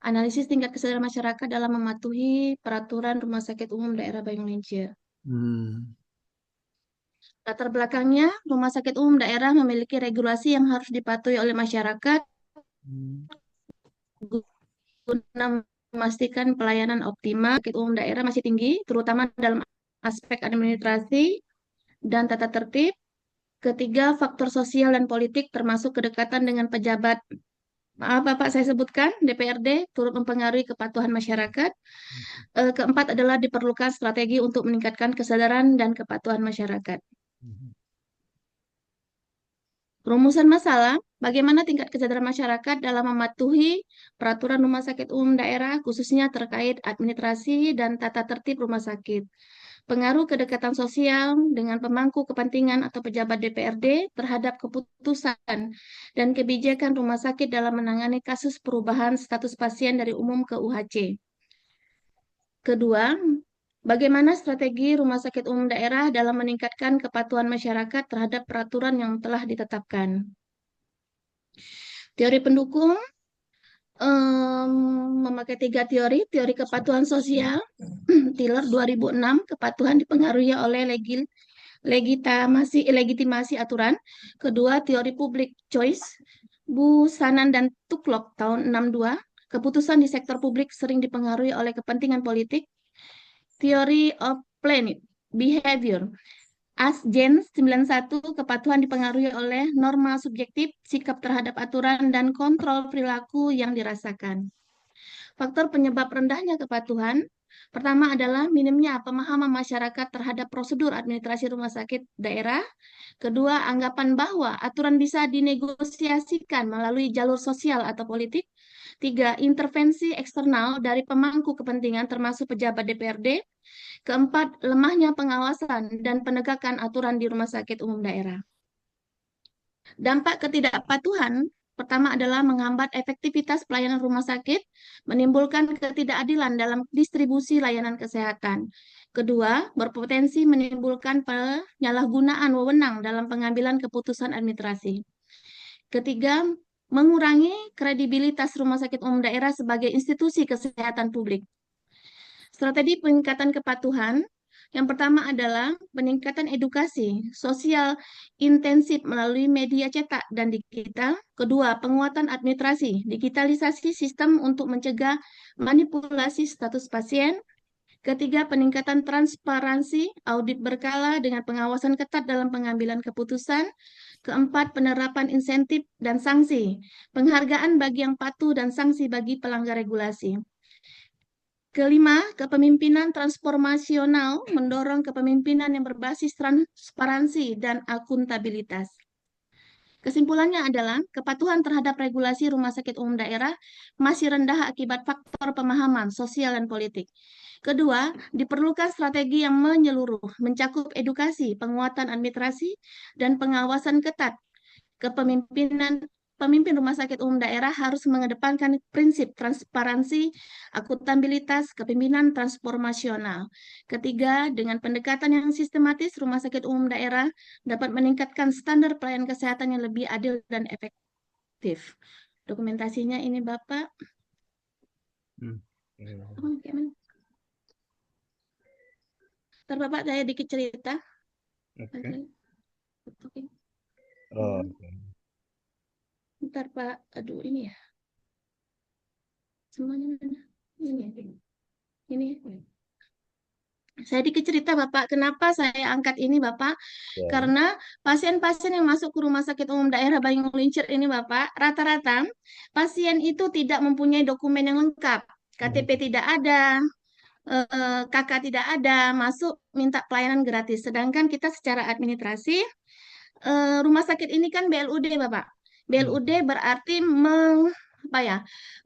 Analisis tingkat kesadaran masyarakat dalam mematuhi peraturan Rumah Sakit Umum Daerah Banyuwangi. Latar belakangnya, Rumah Sakit Umum Daerah memiliki regulasi yang harus dipatuhi oleh masyarakat guna memastikan pelayanan optimal. Sakit Umum Daerah masih tinggi, terutama dalam aspek administrasi dan tata tertib. Ketiga, faktor sosial dan politik termasuk kedekatan dengan pejabat. Maaf Bapak, saya sebutkan DPRD turut mempengaruhi kepatuhan masyarakat. Keempat adalah diperlukan strategi untuk meningkatkan kesadaran dan kepatuhan masyarakat. Rumusan masalah, bagaimana tingkat kesadaran masyarakat dalam mematuhi peraturan Rumah Sakit Umum Daerah, khususnya terkait administrasi dan tata tertib rumah sakit. Pengaruh kedekatan sosial dengan pemangku kepentingan atau pejabat DPRD terhadap keputusan dan kebijakan rumah sakit dalam menangani kasus perubahan status pasien dari umum ke UHC. Kedua, bagaimana strategi Rumah Sakit Umum Daerah dalam meningkatkan kepatuhan masyarakat terhadap peraturan yang telah ditetapkan. Teori pendukung memakai 3 teori. Teori kepatuhan sosial, Tiller 2006, kepatuhan dipengaruhi oleh legitimasi aturan. Kedua, teori public choice, Bu Sanan dan Tuklok tahun 62, keputusan di sektor publik sering dipengaruhi oleh kepentingan politik. Theory of planned behavior, Asjen 91, kepatuhan dipengaruhi oleh norma subjektif, sikap terhadap aturan, dan kontrol perilaku yang dirasakan. Faktor penyebab rendahnya kepatuhan, pertama adalah minimnya pemahaman masyarakat terhadap prosedur administrasi rumah sakit daerah. Kedua, anggapan bahwa aturan bisa dinegosiasikan melalui jalur sosial atau politik. Tiga, intervensi eksternal dari pemangku kepentingan termasuk pejabat DPRD. Keempat, lemahnya pengawasan dan penegakan aturan di rumah sakit umum daerah. Dampak ketidakpatuhan pertama adalah menghambat efektivitas pelayanan rumah sakit, menimbulkan ketidakadilan dalam distribusi layanan kesehatan. Kedua, berpotensi menimbulkan penyalahgunaan wewenang dalam pengambilan keputusan administrasi. Ketiga, mengurangi kredibilitas rumah sakit umum daerah sebagai institusi kesehatan publik. Strategi peningkatan kepatuhan yang pertama adalah peningkatan edukasi sosial intensif melalui media cetak dan digital. Kedua, penguatan administrasi, digitalisasi sistem untuk mencegah manipulasi status pasien. Ketiga, peningkatan transparansi, audit berkala dengan pengawasan ketat dalam pengambilan keputusan. Keempat, penerapan insentif dan sanksi, penghargaan bagi yang patuh dan sanksi bagi pelanggar regulasi. Kelima, kepemimpinan transformasional mendorong kepemimpinan yang berbasis transparansi dan akuntabilitas. Kesimpulannya adalah kepatuhan terhadap regulasi rumah sakit umum daerah masih rendah akibat faktor pemahaman sosial dan politik. Kedua, diperlukan strategi yang menyeluruh, mencakup edukasi, penguatan administrasi, dan pengawasan ketat. Pemimpin rumah sakit umum daerah harus mengedepankan prinsip transparansi, akuntabilitas, kepemimpinan transformasional. Ketiga, dengan pendekatan yang sistematis, rumah sakit umum daerah dapat meningkatkan standar pelayanan kesehatan yang lebih adil dan efektif. Dokumentasinya ini, Bapak. Ntar Bapak saya dikit cerita. Oke. Ntar Pak, aduh ini ya. Semuanya mana? Ini ya. Ini. Saya dikit cerita Bapak, kenapa saya angkat ini Bapak? Karena pasien-pasien yang masuk ke rumah sakit umum daerah Banyu Lincir ini Bapak, rata-rata pasien itu tidak mempunyai dokumen yang lengkap. KTP tidak ada, KK tidak ada, masuk minta pelayanan gratis. Sedangkan kita secara administrasi, rumah sakit ini kan BLUD Bapak. BLUD berarti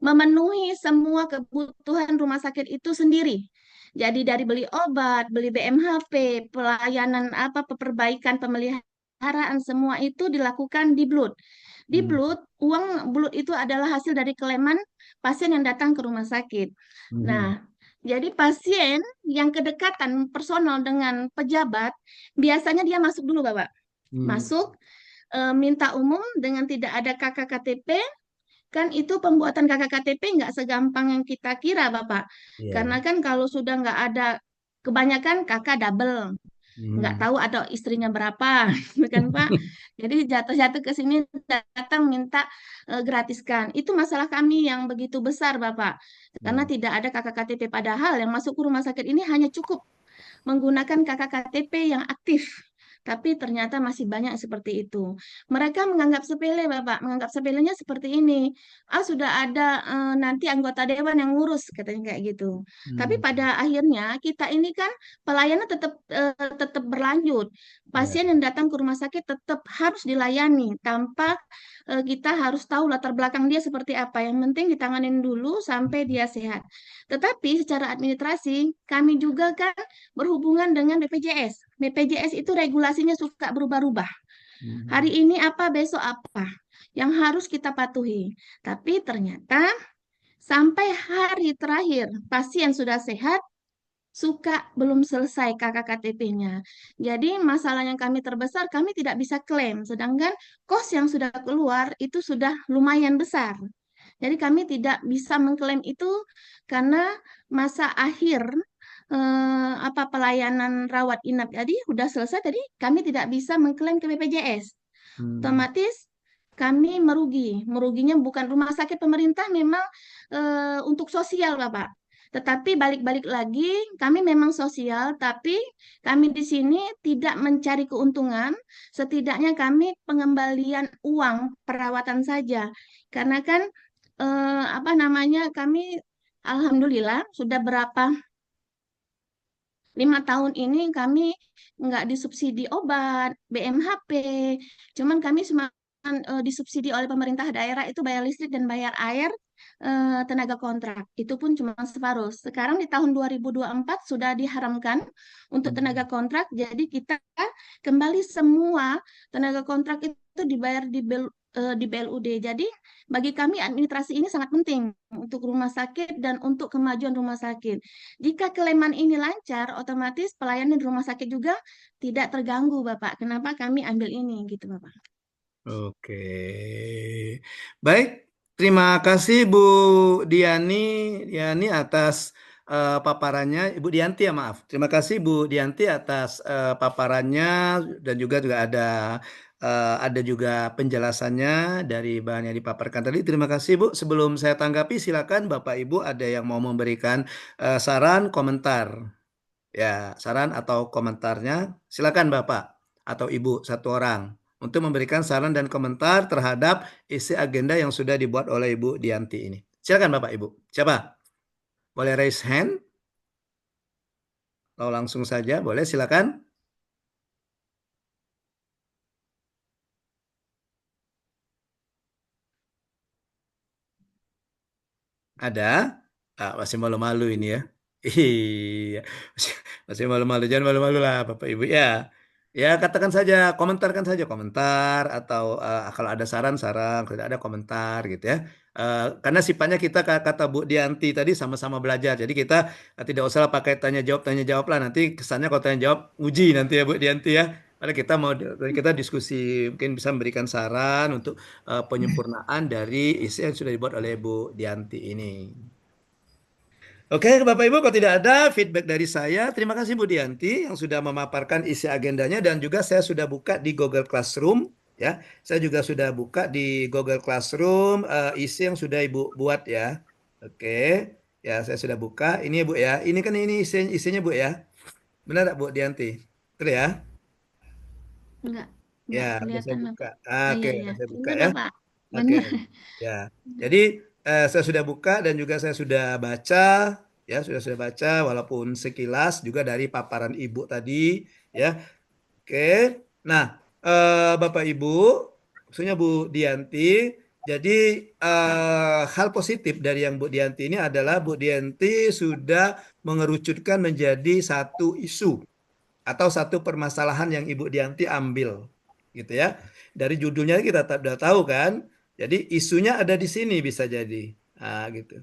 memenuhi semua kebutuhan rumah sakit itu sendiri. Jadi dari beli obat, beli BMHP, pelayanan perbaikan pemeliharaan semua itu dilakukan di BLUD. Di BLUD, uang BLUD itu adalah hasil dari keleman pasien yang datang ke rumah sakit. Nah, jadi pasien yang kedekatan personal dengan pejabat, biasanya dia masuk dulu Bapak. Masuk, minta umum dengan tidak ada KK KTP, kan itu pembuatan KK KTP nggak segampang yang kita kira Bapak. Karena kan kalau sudah nggak ada, kebanyakan KK double, nggak tahu ada istrinya berapa, kan Pak. Jadi jatuh-jatuh ke sini datang minta gratiskan. Itu masalah kami yang begitu besar Bapak, karena tidak ada KK KTP. Padahal yang masuk ke rumah sakit ini hanya cukup menggunakan KK KTP yang aktif. Tapi ternyata masih banyak seperti itu. Mereka menganggap sepele, Bapak. Menganggap sepelenya seperti ini. Sudah ada nanti anggota dewan yang ngurus, katanya kayak gitu. Tapi pada akhirnya kita ini kan pelayanan tetap berlanjut. Pasien yang datang ke rumah sakit tetap harus dilayani tanpa kita harus tahu latar belakang dia seperti apa. Yang penting ditanganin dulu sampai dia sehat. Tetapi secara administrasi kami juga kan berhubungan dengan BPJS. BPJS itu regulasinya suka berubah-ubah. Hari ini apa, besok apa yang harus kita patuhi. Tapi ternyata sampai hari terakhir pasien sudah sehat, suka belum selesai KK KTP-nya. Jadi masalah yang kami terbesar, kami tidak bisa klaim. Sedangkan kos yang sudah keluar itu sudah lumayan besar. Jadi kami tidak bisa mengklaim itu karena masa akhir pelayanan rawat inap tadi sudah selesai, tadi kami tidak bisa mengklaim ke BPJS. Otomatis kami meruginya bukan rumah sakit pemerintah, memang untuk sosial Bapak. Tetapi balik-balik lagi, kami memang sosial, tapi kami di sini tidak mencari keuntungan, setidaknya kami pengembalian uang perawatan saja. Karena kan apa namanya, kami alhamdulillah sudah 5 tahun ini kami nggak disubsidi obat, BMHP, cuman kami cuma disubsidi oleh pemerintah daerah itu bayar listrik dan bayar air, tenaga kontrak. Itu pun cuma separuh. Sekarang di tahun 2024 sudah diharamkan untuk tenaga kontrak, jadi kita kembali semua tenaga kontrak itu dibayar di BLUD. Jadi bagi kami administrasi ini sangat penting untuk rumah sakit dan untuk kemajuan rumah sakit. Jika keleman ini lancar, otomatis pelayanan di rumah sakit juga tidak terganggu, Bapak. Kenapa kami ambil ini, gitu, Bapak? Oke. Baik, terima kasih Bu Diani atas paparannya. Ibu Dianti ya, maaf. Terima kasih Bu Dianti atas paparannya dan juga ada juga penjelasannya dari bahan yang dipaparkan tadi. Terima kasih Bu. Sebelum saya tanggapi, silakan Bapak Ibu ada yang mau memberikan saran, komentar. Ya, saran atau komentarnya. Silakan Bapak atau Ibu satu orang untuk memberikan saran dan komentar terhadap isi agenda yang sudah dibuat oleh Ibu Dianti ini. Silakan Bapak Ibu. Siapa? Boleh raise hand? Atau langsung saja, boleh silakan. Ada? Masih malu-malu ini ya. Iya, masih malu-malu. Jangan malu-malu lah Bapak Ibu ya. Ya katakan saja, komentarkan saja komentar atau kalau ada saran-saran, kalau tidak ada komentar gitu ya. Karena sifatnya kita kata Bu Dianti tadi sama-sama belajar. Jadi kita tidak usah pakai tanya jawab lah. Nanti kesannya kalau tanya jawab uji nanti ya Bu Dianti ya. Karena kita diskusi, mungkin bisa memberikan saran untuk penyempurnaan dari isi yang sudah dibuat oleh Bu Dianti ini. Oke, Bapak Ibu, kalau tidak ada feedback dari saya, terima kasih Bu Dianti yang sudah memaparkan isi agendanya dan juga saya sudah buka di Google Classroom ya. Saya juga sudah buka di Google Classroom isi yang sudah Ibu buat ya. Oke. Ya, saya sudah buka. Ini ya Bu ya. Ini kan ini isinya Bu ya. Benar Bu Dianti? Betul ya? Enggak Ya, saya kelihatan, buka. Bapak. Oke, Iya. saya buka Benar, ya. Bapak. Oke. Benar. Ya. Jadi saya sudah buka dan juga saya sudah baca ya, sudah baca walaupun sekilas juga dari paparan Ibu tadi ya. Oke. Nah, Bapak Ibu, khususnya Bu Dianti, jadi hal positif dari yang Bu Dianti ini adalah Bu Dianti sudah mengerucutkan menjadi satu isu atau satu permasalahan yang Ibu Dianti ambil gitu ya. Dari judulnya kita sudah tahu kan. Jadi isunya ada di sini bisa jadi. Nah, gitu.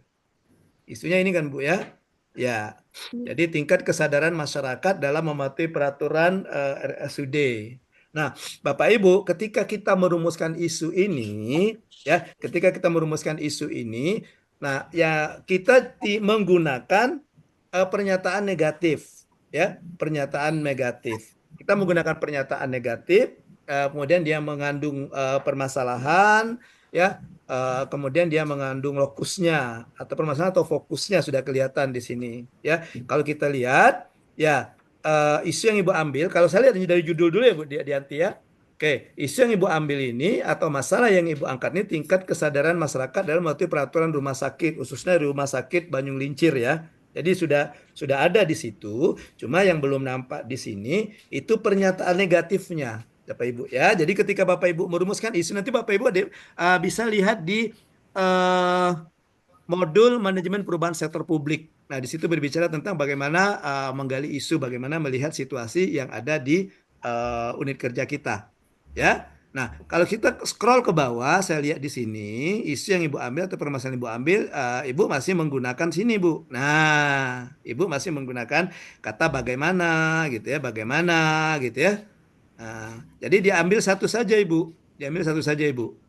Isunya ini kan Bu ya. Ya. Jadi tingkat kesadaran masyarakat dalam mematuhi peraturan RSUD. Nah, Bapak Ibu, ketika kita merumuskan isu ini, ya, nah, ya kita menggunakan pernyataan negatif, ya, pernyataan negatif. Kita menggunakan pernyataan negatif, kemudian dia mengandung permasalahan, ya, kemudian dia mengandung lokusnya atau permasalahan atau fokusnya sudah kelihatan di sini, ya. Kalau kita lihat, ya. Isu yang Ibu ambil, kalau saya lihat ini dari judul dulu ya Bu Dianti ya. Oke, isu yang Ibu ambil ini atau masalah yang Ibu angkat ini tingkat kesadaran masyarakat dalam mematuhi peraturan rumah sakit, khususnya rumah sakit Banyung Lincir ya. Jadi sudah ada di situ, cuma yang belum nampak di sini itu pernyataan negatifnya, Bapak Ibu ya. Jadi ketika Bapak Ibu merumuskan isu nanti Bapak Ibu bisa lihat di modul manajemen perubahan sektor publik. Nah, di situ berbicara tentang bagaimana menggali isu, bagaimana melihat situasi yang ada di unit kerja kita. Ya. Nah, kalau kita scroll ke bawah, saya lihat di sini isu yang Ibu ambil atau permasalahan Ibu ambil, Ibu masih menggunakan sini, Bu. Nah, Ibu masih menggunakan kata bagaimana gitu ya, bagaimana gitu ya. Nah, jadi diambil satu saja, Ibu.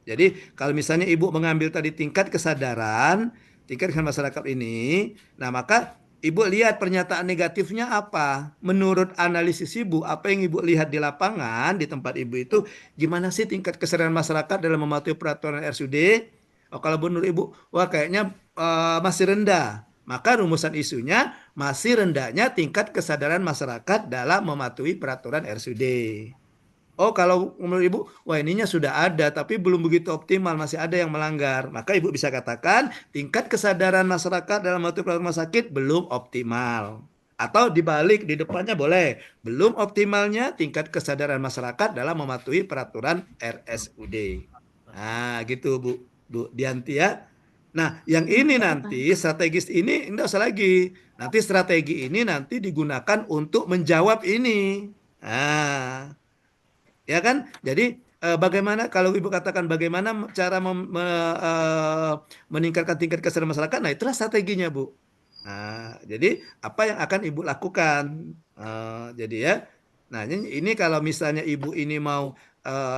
Jadi kalau misalnya Ibu mengambil tadi tingkat kesadaran masyarakat ini, nah maka Ibu lihat pernyataan negatifnya apa? Menurut analisis Ibu, apa yang Ibu lihat di lapangan di tempat Ibu itu gimana sih tingkat kesadaran masyarakat dalam mematuhi peraturan RSUD? Oh, kalau menurut Ibu, wah kayaknya masih rendah. Maka rumusan isunya masih rendahnya tingkat kesadaran masyarakat dalam mematuhi peraturan RSUD. Oh, kalau menurut Ibu, wah ininya sudah ada, tapi belum begitu optimal, masih ada yang melanggar. Maka Ibu bisa katakan tingkat kesadaran masyarakat dalam mematuhi peraturan rumah sakit belum optimal. Atau dibalik, di depannya boleh. Belum optimalnya tingkat kesadaran masyarakat dalam mematuhi peraturan RSUD. Nah, gitu Bu Dianti ya. Nah, yang ini nanti strategis ini enggak usah lagi. Nanti strategi ini nanti digunakan untuk menjawab ini. Nah, ya kan? Jadi bagaimana kalau Ibu katakan bagaimana cara meningkatkan tingkat kesadaran masyarakat? Nah, itulah strateginya, Bu. Nah, jadi apa yang akan Ibu lakukan? Jadi ya. Nah, ini kalau misalnya Ibu ini mau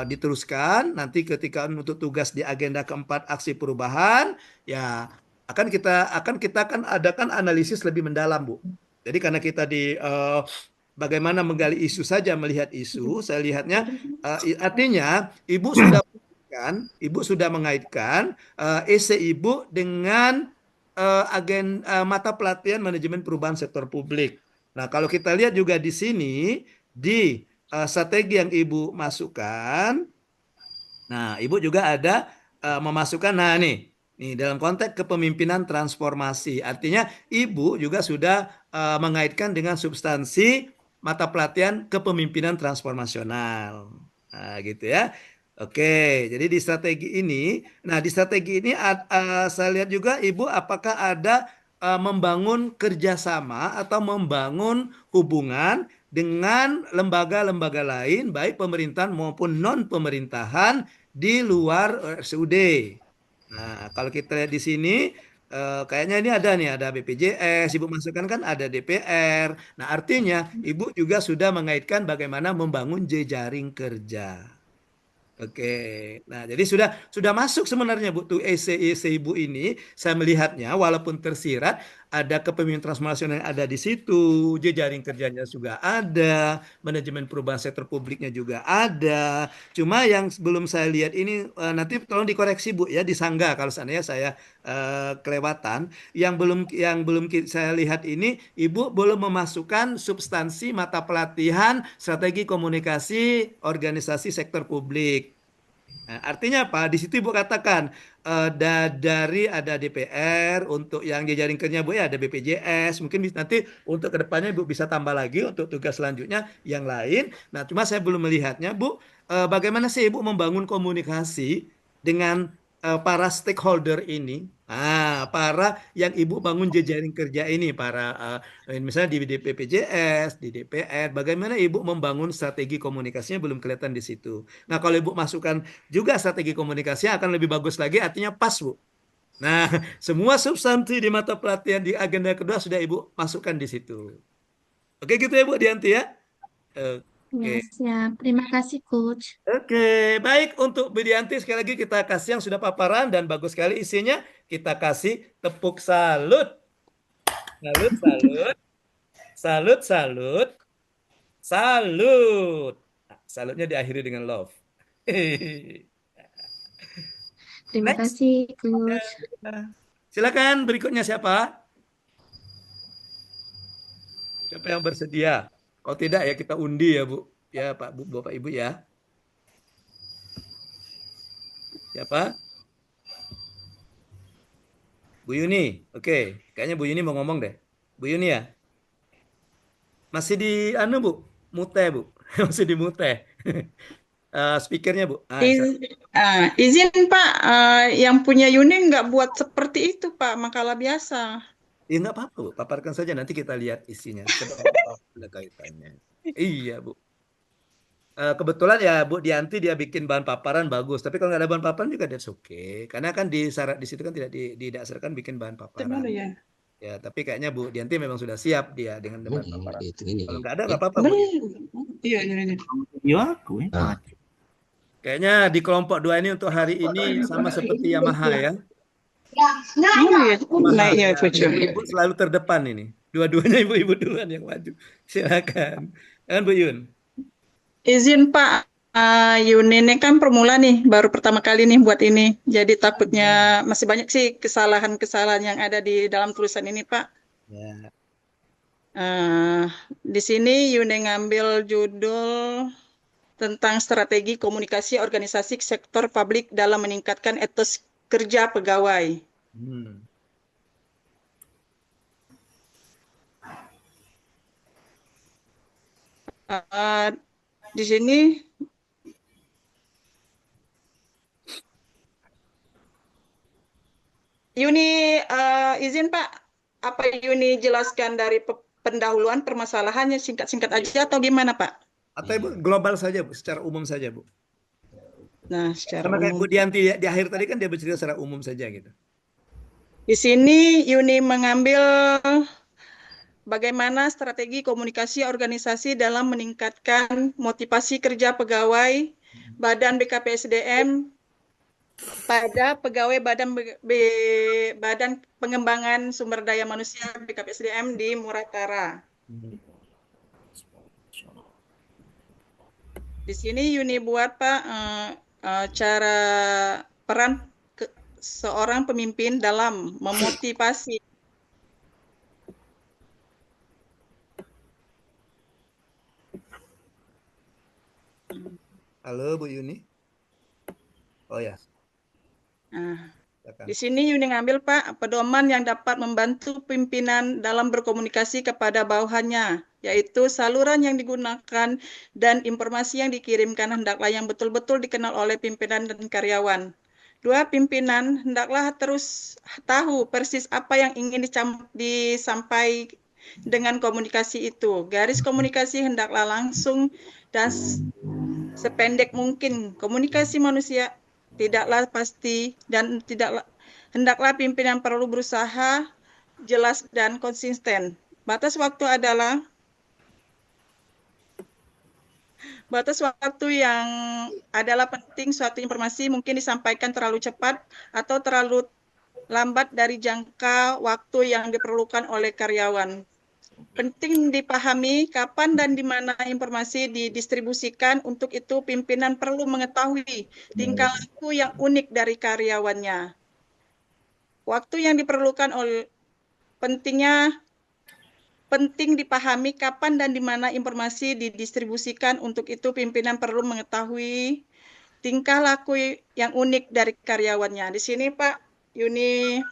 diteruskan nanti ketika untuk tugas di agenda keempat aksi perubahan ya akan kita akan adakan analisis lebih mendalam, Bu. Jadi karena kita di bagaimana menggali isu saja melihat isu, saya lihatnya artinya Ibu sudah mengaitkan esai Ibu dengan mata pelatihan manajemen perubahan sektor publik. Nah, kalau kita lihat juga di sini di strategi yang Ibu masukkan, nah Ibu juga ada memasukkan, nah nih dalam konteks kepemimpinan transformasi, artinya Ibu juga sudah mengaitkan dengan substansi mata pelatihan kepemimpinan transformasional, nah gitu ya. Oke, jadi di strategi ini, nah di strategi ini saya lihat juga Ibu apakah ada membangun kerjasama atau membangun hubungan dengan lembaga-lembaga lain, baik pemerintahan maupun non-pemerintahan di luar RSUD. Nah, kalau kita lihat di sini, kayaknya ini ada BPJS, Ibu masukkan kan ada DPR. Nah, artinya Ibu juga sudah mengaitkan bagaimana membangun jejaring kerja. Oke, nah jadi sudah masuk sebenarnya Bu tuh esai Ibu ini, saya melihatnya walaupun tersirat ada kepemimpinan transformasional yang ada di situ, jejaring kerjanya juga ada, manajemen perubahan sektor publiknya juga ada. Cuma yang belum saya lihat ini nanti tolong dikoreksi Bu ya, disanggah kalau seandainya saya kelewatan. Yang belum saya lihat ini Ibu belum memasukkan substansi mata pelatihan strategi komunikasi organisasi sektor publik. Nah, artinya apa? Di situ Ibu katakan dari ada DPR untuk yang jejaring kerja Bu ya ada BPJS. Mungkin nanti untuk kedepannya Ibu bisa tambah lagi untuk tugas selanjutnya yang lain. Nah, cuma saya belum melihatnya Bu. Bagaimana sih Ibu membangun komunikasi dengan para stakeholder ini? Para yang Ibu bangun jejaring kerja ini, para misalnya di BPJS, di DPR, bagaimana Ibu membangun strategi komunikasinya belum kelihatan di situ. Nah, kalau Ibu masukkan juga strategi komunikasinya akan lebih bagus lagi, artinya pas, Bu. Nah, semua substansi di mata pelatihan di agenda kedua sudah Ibu masukkan di situ. Oke, gitu ya Bu Dianti ya. Ya, siap. Terima kasih, Coach. Oke, baik untuk Bu Dianti sekali lagi kita kasih yang sudah paparan dan bagus sekali isinya. Kita kasih tepuk salut. Salut, salut. Salut, salut. Salut. Nah, salutnya diakhiri dengan love. Terima kasih, Coach. Silakan berikutnya siapa? Siapa yang bersedia? Kalau tidak ya kita undi ya Bu. Ya Pak Bu, Bapak Ibu ya. Siapa? Bu Yuni. Oke, kayaknya Bu Yuni mau ngomong deh. Bu Yuni ya. Masih di Bu? Mute Bu. Masih di mute. Speakernya Bu. Izin Pak, yang punya Yuni nggak buat seperti itu Pak, makalah biasa. Ya nggak apa-apa Bu, paparkan saja nanti kita lihat isinya. Ada kaitannya. Iya Bu. Kebetulan ya Bu Dianti dia bikin bahan paparan bagus, tapi kalau nggak ada bahan paparan juga that's okay. Karena kan di situ kan tidak didasarkan bikin bahan paparan. Ya. Ya, tapi kayaknya Bu Dianti memang sudah siap dia dengan bahan paparan. Kalau nggak ada nggak apa-apa Bu. Iya. Kayaknya di kelompok 2 ini untuk hari ini sama seperti Yamaha ya. Ibu selalu terdepan ini. Dua-duanya ibu-ibu duluan yang maju. Silakan. Kan Bu Yun. Izin Pak, Yuni ini kan permula nih, baru pertama kali nih buat ini. Jadi takutnya masih banyak sih kesalahan-kesalahan yang ada di dalam tulisan ini, Pak. Ya. Di sini Yuni ngambil judul tentang strategi komunikasi organisasi sektor publik dalam meningkatkan etos kerja pegawai. Di sini Yuni izin Pak, apa Yuni jelaskan dari pendahuluan permasalahannya singkat-singkat aja atau gimana Pak? Atau Ibu global saja Bu, secara umum saja Bu. Nah, secara Sama kayak umum. Bu Dianti di akhir tadi kan dia bercerita secara umum saja gitu. Di sini Yuni mengambil bagaimana strategi komunikasi organisasi dalam meningkatkan motivasi kerja pegawai Badan BKPSDM pada pegawai Badan Pengembangan Sumber Daya Manusia BKPSDM di Muratara. Di sini Yuni buat Pak cara peran seorang pemimpin dalam memotivasi. Halo Bu Yuni. Oh ya. Di sini Yuni ngambil Pak pedoman yang dapat membantu pimpinan dalam berkomunikasi kepada bawahannya, yaitu saluran yang digunakan dan informasi yang dikirimkan hendaklah yang betul-betul dikenal oleh pimpinan dan karyawan. Dua, pimpinan hendaklah terus tahu persis apa yang ingin disampaikan dengan komunikasi itu. Garis komunikasi hendaklah langsung dan sependek mungkin. Komunikasi manusia tidaklah pasti dan hendaklah pimpinan perlu berusaha jelas dan konsisten. Batas waktu yang adalah penting suatu informasi mungkin disampaikan terlalu cepat atau terlalu lambat dari jangka waktu yang diperlukan oleh karyawan. Penting dipahami kapan dan di mana informasi didistribusikan. Untuk itu pimpinan perlu mengetahui tingkah laku yang unik dari karyawannya. Waktu yang diperlukan penting dipahami kapan dan di mana informasi didistribusikan. Untuk itu pimpinan perlu mengetahui tingkah laku yang unik dari karyawannya. Di sini Pak Yuni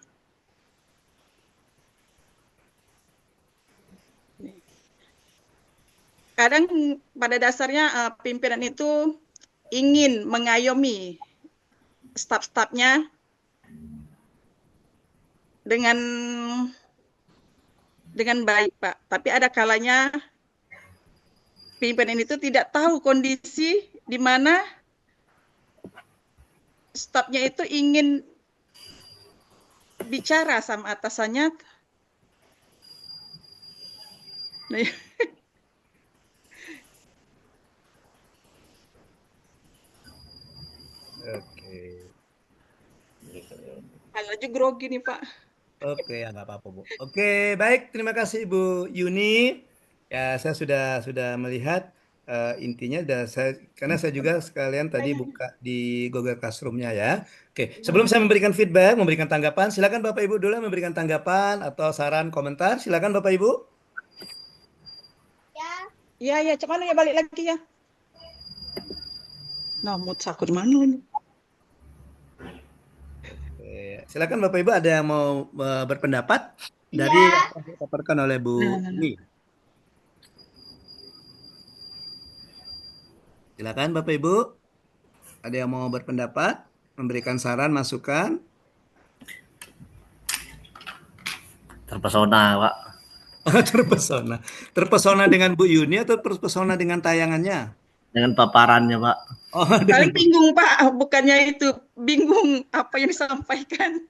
kadang pada dasarnya pimpinan itu ingin mengayomi staf-stafnya dengan baik, Pak. Tapi ada kalanya pimpinan itu tidak tahu kondisi di mana stafnya itu ingin bicara sama atasannya. Oke. Laju grogi nih Pak. Oke, ya nggak apa-apa Bu. Oke, baik. Terima kasih Bu Yuni. Ya, saya sudah melihat intinya. Karena saya juga sekalian tadi buka di Google Classroom-nya ya. Oke, sebelum saya memberikan feedback, memberikan tanggapan, silakan Bapak Ibu dulu memberikan tanggapan atau saran komentar. Silakan Bapak Ibu. Ya, cuman ya balik lagi ya. Nah, mood aku di mana ini? Silakan Bapak Ibu, ada yang mau berpendapat dari apa yang dipaparkan oleh Bu Yuni. Silakan Bapak Ibu, ada yang mau berpendapat, memberikan saran, masukan. Terpesona Pak. Terpesona dengan Bu Yuni atau terpesona dengan tayangannya? Dengan paparannya Pak. Paling bingung Pak, bukannya itu bingung apa yang disampaikan.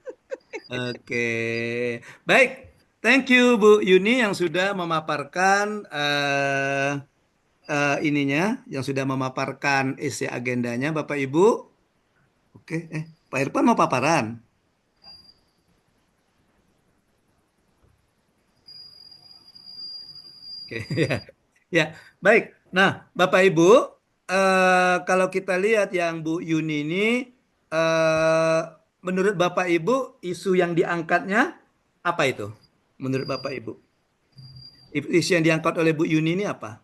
Oke, baik. Thank you Bu Yuni yang sudah memaparkan yang sudah memaparkan isi agendanya, Bapak Ibu. Oke, Pak Irfan mau paparan? Oke, ya, baik. Nah, Bapak Ibu, kalau kita lihat yang Bu Yuni ini, menurut Bapak Ibu, isu yang diangkatnya apa itu? Menurut Bapak Ibu, isu yang diangkat oleh Bu Yuni ini apa?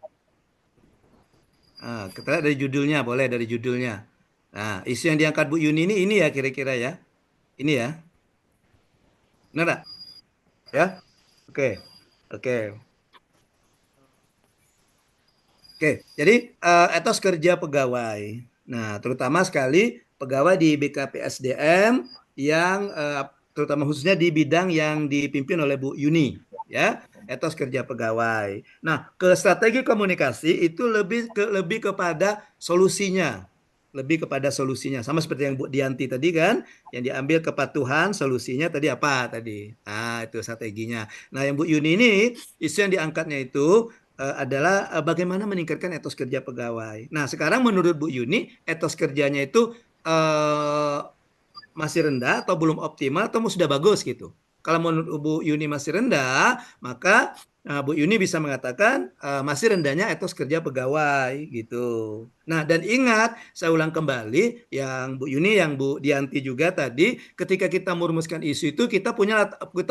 Kita lihat dari judulnya, boleh dari judulnya. Nah, isu yang diangkat Bu Yuni ini ya kira-kira ya. Ini ya. Benar nggak? Ya? Oke. Oke. Oke, jadi etos kerja pegawai. Nah, terutama sekali pegawai di BKPSDM yang terutama khususnya di bidang yang dipimpin oleh Bu Yuni, ya, etos kerja pegawai. Nah, ke strategi komunikasi itu lebih kepada solusinya, sama seperti yang Bu Dianti tadi kan, yang diambil kepatuhan, solusinya tadi apa tadi? Nah, itu strateginya. Nah, yang Bu Yuni ini isu yang diangkatnya itu adalah bagaimana meningkatkan etos kerja pegawai. Nah, sekarang menurut Bu Yuni, etos kerjanya itu masih rendah atau belum optimal atau sudah bagus gitu. Kalau menurut Bu Yuni masih rendah, maka Bu Yuni bisa mengatakan masih rendahnya etos kerja pegawai gitu. Nah, dan ingat, saya ulang kembali yang Bu Yuni, yang Bu Dianti juga tadi, ketika kita merumuskan isu itu kita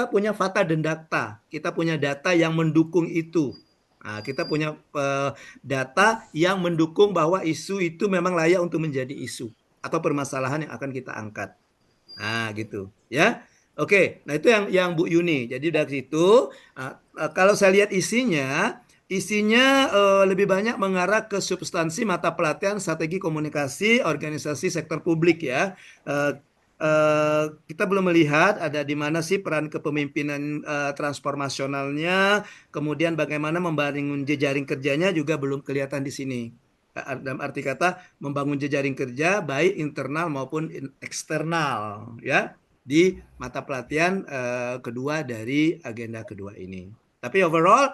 punya fakta dan data, kita punya data yang mendukung itu. Nah, kita punya data yang mendukung bahwa isu itu memang layak untuk menjadi isu atau permasalahan yang akan kita angkat. Nah, gitu ya. Oke, nah itu yang Bu Yuni. Jadi dari situ, kalau saya lihat isinya lebih banyak mengarah ke substansi mata pelatihan strategi komunikasi organisasi sektor publik ya. Kita belum melihat ada di mana sih peran kepemimpinan transformasionalnya, kemudian bagaimana membangun jejaring kerjanya juga belum kelihatan di sini. Dalam arti kata membangun jejaring kerja baik internal maupun eksternal ya di mata pelatihan kedua dari agenda kedua ini. Tapi overall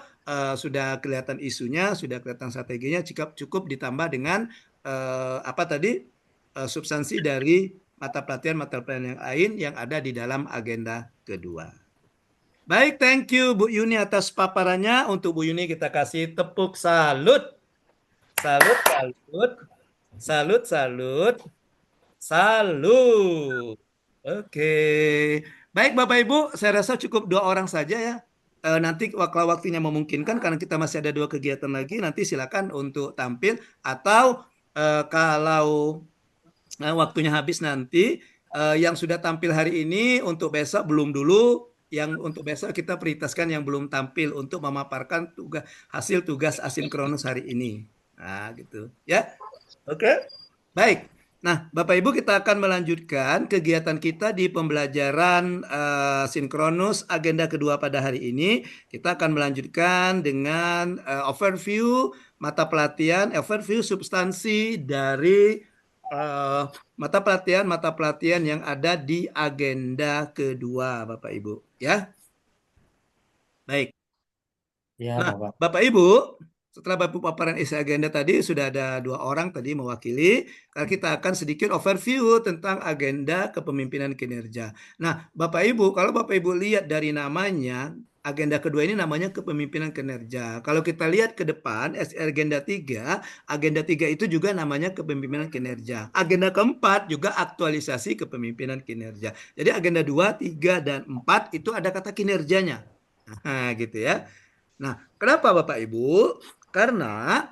sudah kelihatan isunya, sudah kelihatan strateginya, cukup ditambah dengan substansi dari mata pelatihan yang lain yang ada di dalam agenda kedua. Baik, thank you Bu Yuni atas paparannya. Untuk Bu Yuni kita kasih tepuk salut. Salut, salut. Salut, salut. Salut. Oke. Baik Bapak Ibu, saya rasa cukup 2 orang saja ya. Nanti kalau waktunya memungkinkan, karena kita masih ada 2 kegiatan lagi, nanti silakan untuk tampil. Atau kalau waktunya habis nanti, yang sudah tampil hari ini untuk besok belum dulu. Yang untuk besok kita prioritaskan yang belum tampil untuk memaparkan hasil tugas asinkronus hari ini. Nah, gitu ya. Oke. Baik. Nah, Bapak Ibu, kita akan melanjutkan kegiatan kita di pembelajaran sinkronus agenda kedua pada hari ini. Kita akan melanjutkan dengan overview mata pelatihan, overview substansi dari mata pelatihan yang ada di agenda kedua, Bapak Ibu, ya. Baik. Ya, Nah, Bapak Ibu, setelah Bapak paparan isi agenda tadi sudah ada 2 orang tadi mewakili. Kita akan sedikit overview tentang agenda kepemimpinan kinerja. Nah, Bapak Ibu, kalau Bapak Ibu lihat dari namanya, agenda kedua ini namanya kepemimpinan kinerja. Kalau kita lihat ke depan, agenda 3 itu juga namanya kepemimpinan kinerja. Agenda keempat juga aktualisasi kepemimpinan kinerja. Jadi agenda 2, 3, dan 4 itu ada kata kinerjanya. Nah, gitu ya. Nah, kenapa Bapak Ibu? Karena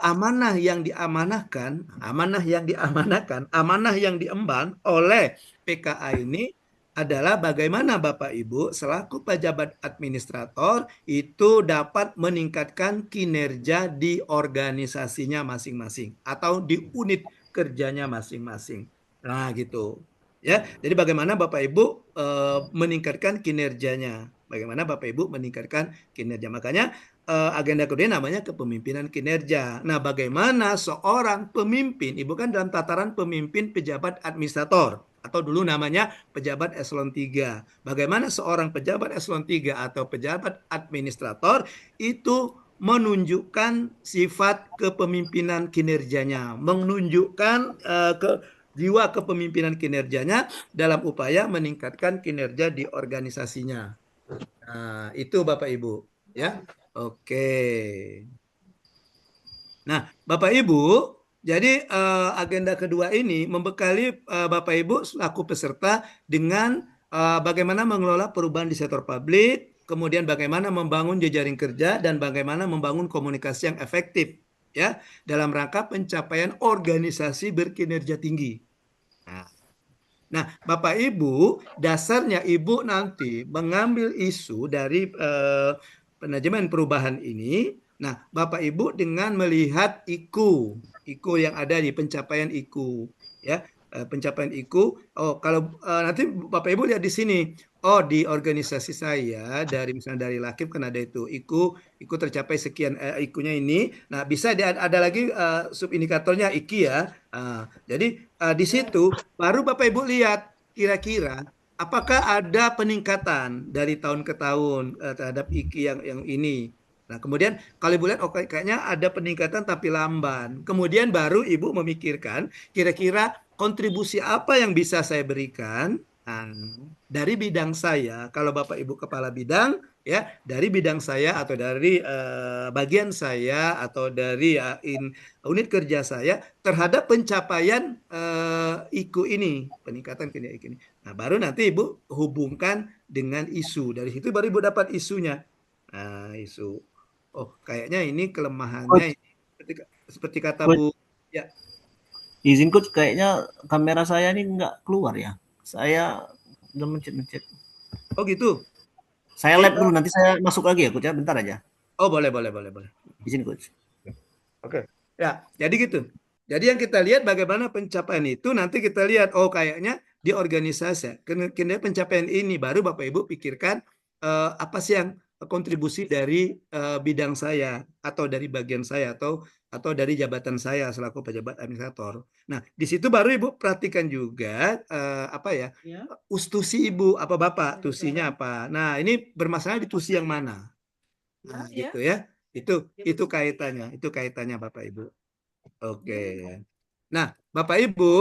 amanah yang diemban oleh PKA ini adalah bagaimana Bapak Ibu selaku pejabat administrator itu dapat meningkatkan kinerja di organisasinya masing-masing atau di unit kerjanya masing-masing. Nah, gitu. Ya, jadi bagaimana Bapak Ibu meningkatkan kinerjanya? Bagaimana Bapak Ibu meningkatkan kinerja? Makanya agenda kedua namanya kepemimpinan kinerja. Nah, bagaimana seorang pemimpin, Ibu kan dalam tataran pemimpin pejabat administrator, atau dulu namanya pejabat eselon 3. Bagaimana seorang pejabat eselon 3 atau pejabat administrator itu menunjukkan sifat kepemimpinan kinerjanya, menunjukkan jiwa kepemimpinan kinerjanya dalam upaya meningkatkan kinerja di organisasinya. Nah, itu Bapak Ibu, ya. Oke. Nah, Bapak Ibu, jadi agenda kedua ini membekali Bapak Ibu selaku peserta dengan bagaimana mengelola perubahan di sektor publik, kemudian bagaimana membangun jejaring kerja dan bagaimana membangun komunikasi yang efektif ya dalam rangka pencapaian organisasi berkinerja tinggi. Nah, Bapak Ibu, dasarnya Ibu nanti mengambil isu dari manajemen perubahan ini. Nah, Bapak Ibu dengan melihat IQ yang ada di pencapaian IQ, ya, pencapaian IQ. Oh, kalau nanti Bapak Ibu lihat di sini, oh di organisasi saya dari misalnya dari Lakip kan ada itu IQ tercapai sekian IQ-nya ini. Nah, bisa ada lagi subindikatornya IKI ya. Jadi di situ baru Bapak Ibu lihat kira-kira apakah ada peningkatan dari tahun ke tahun terhadap IKI yang ini. Nah, kemudian kalau Ibu lihat oh, kayaknya ada peningkatan tapi lamban. Kemudian baru Ibu memikirkan kira-kira kontribusi apa yang bisa saya berikan dari bidang saya. Kalau Bapak Ibu kepala bidang ya, dari bidang saya atau dari bagian saya atau dari unit kerja saya terhadap pencapaian IQ ini, peningkatan kinerja IQ ini. Nah, baru nanti Ibu hubungkan dengan isu. Dari situ baru Ibu dapat isunya. Nah, isu. Oh, kayaknya ini kelemahannya seperti kata Bu. Ya. Izin Coach, kayaknya kamera saya ini nggak keluar ya. Saya udah mencet-mencet. Oh gitu. Saya live dulu, nanti saya masuk lagi ya Coach ya, bentar aja. Oh boleh. Izin Coach. Oke. Ya, jadi gitu. Jadi yang kita lihat bagaimana pencapaian itu nanti kita lihat oh kayaknya di organisasi kinerja pencapaian ini baru Bapak Ibu pikirkan apa sih yang kontribusi dari bidang saya atau dari bagian saya atau dari jabatan saya selaku pejabat administrator. Nah, di situ baru Ibu perhatikan juga apa ya? Tusi Ibu apa Bapak, tusinya apa. Nah, ini bermasalah di tusi yang mana? Nah, gitu ya. Itu kaitannya Bapak Ibu. Oke. Nah, Bapak Ibu,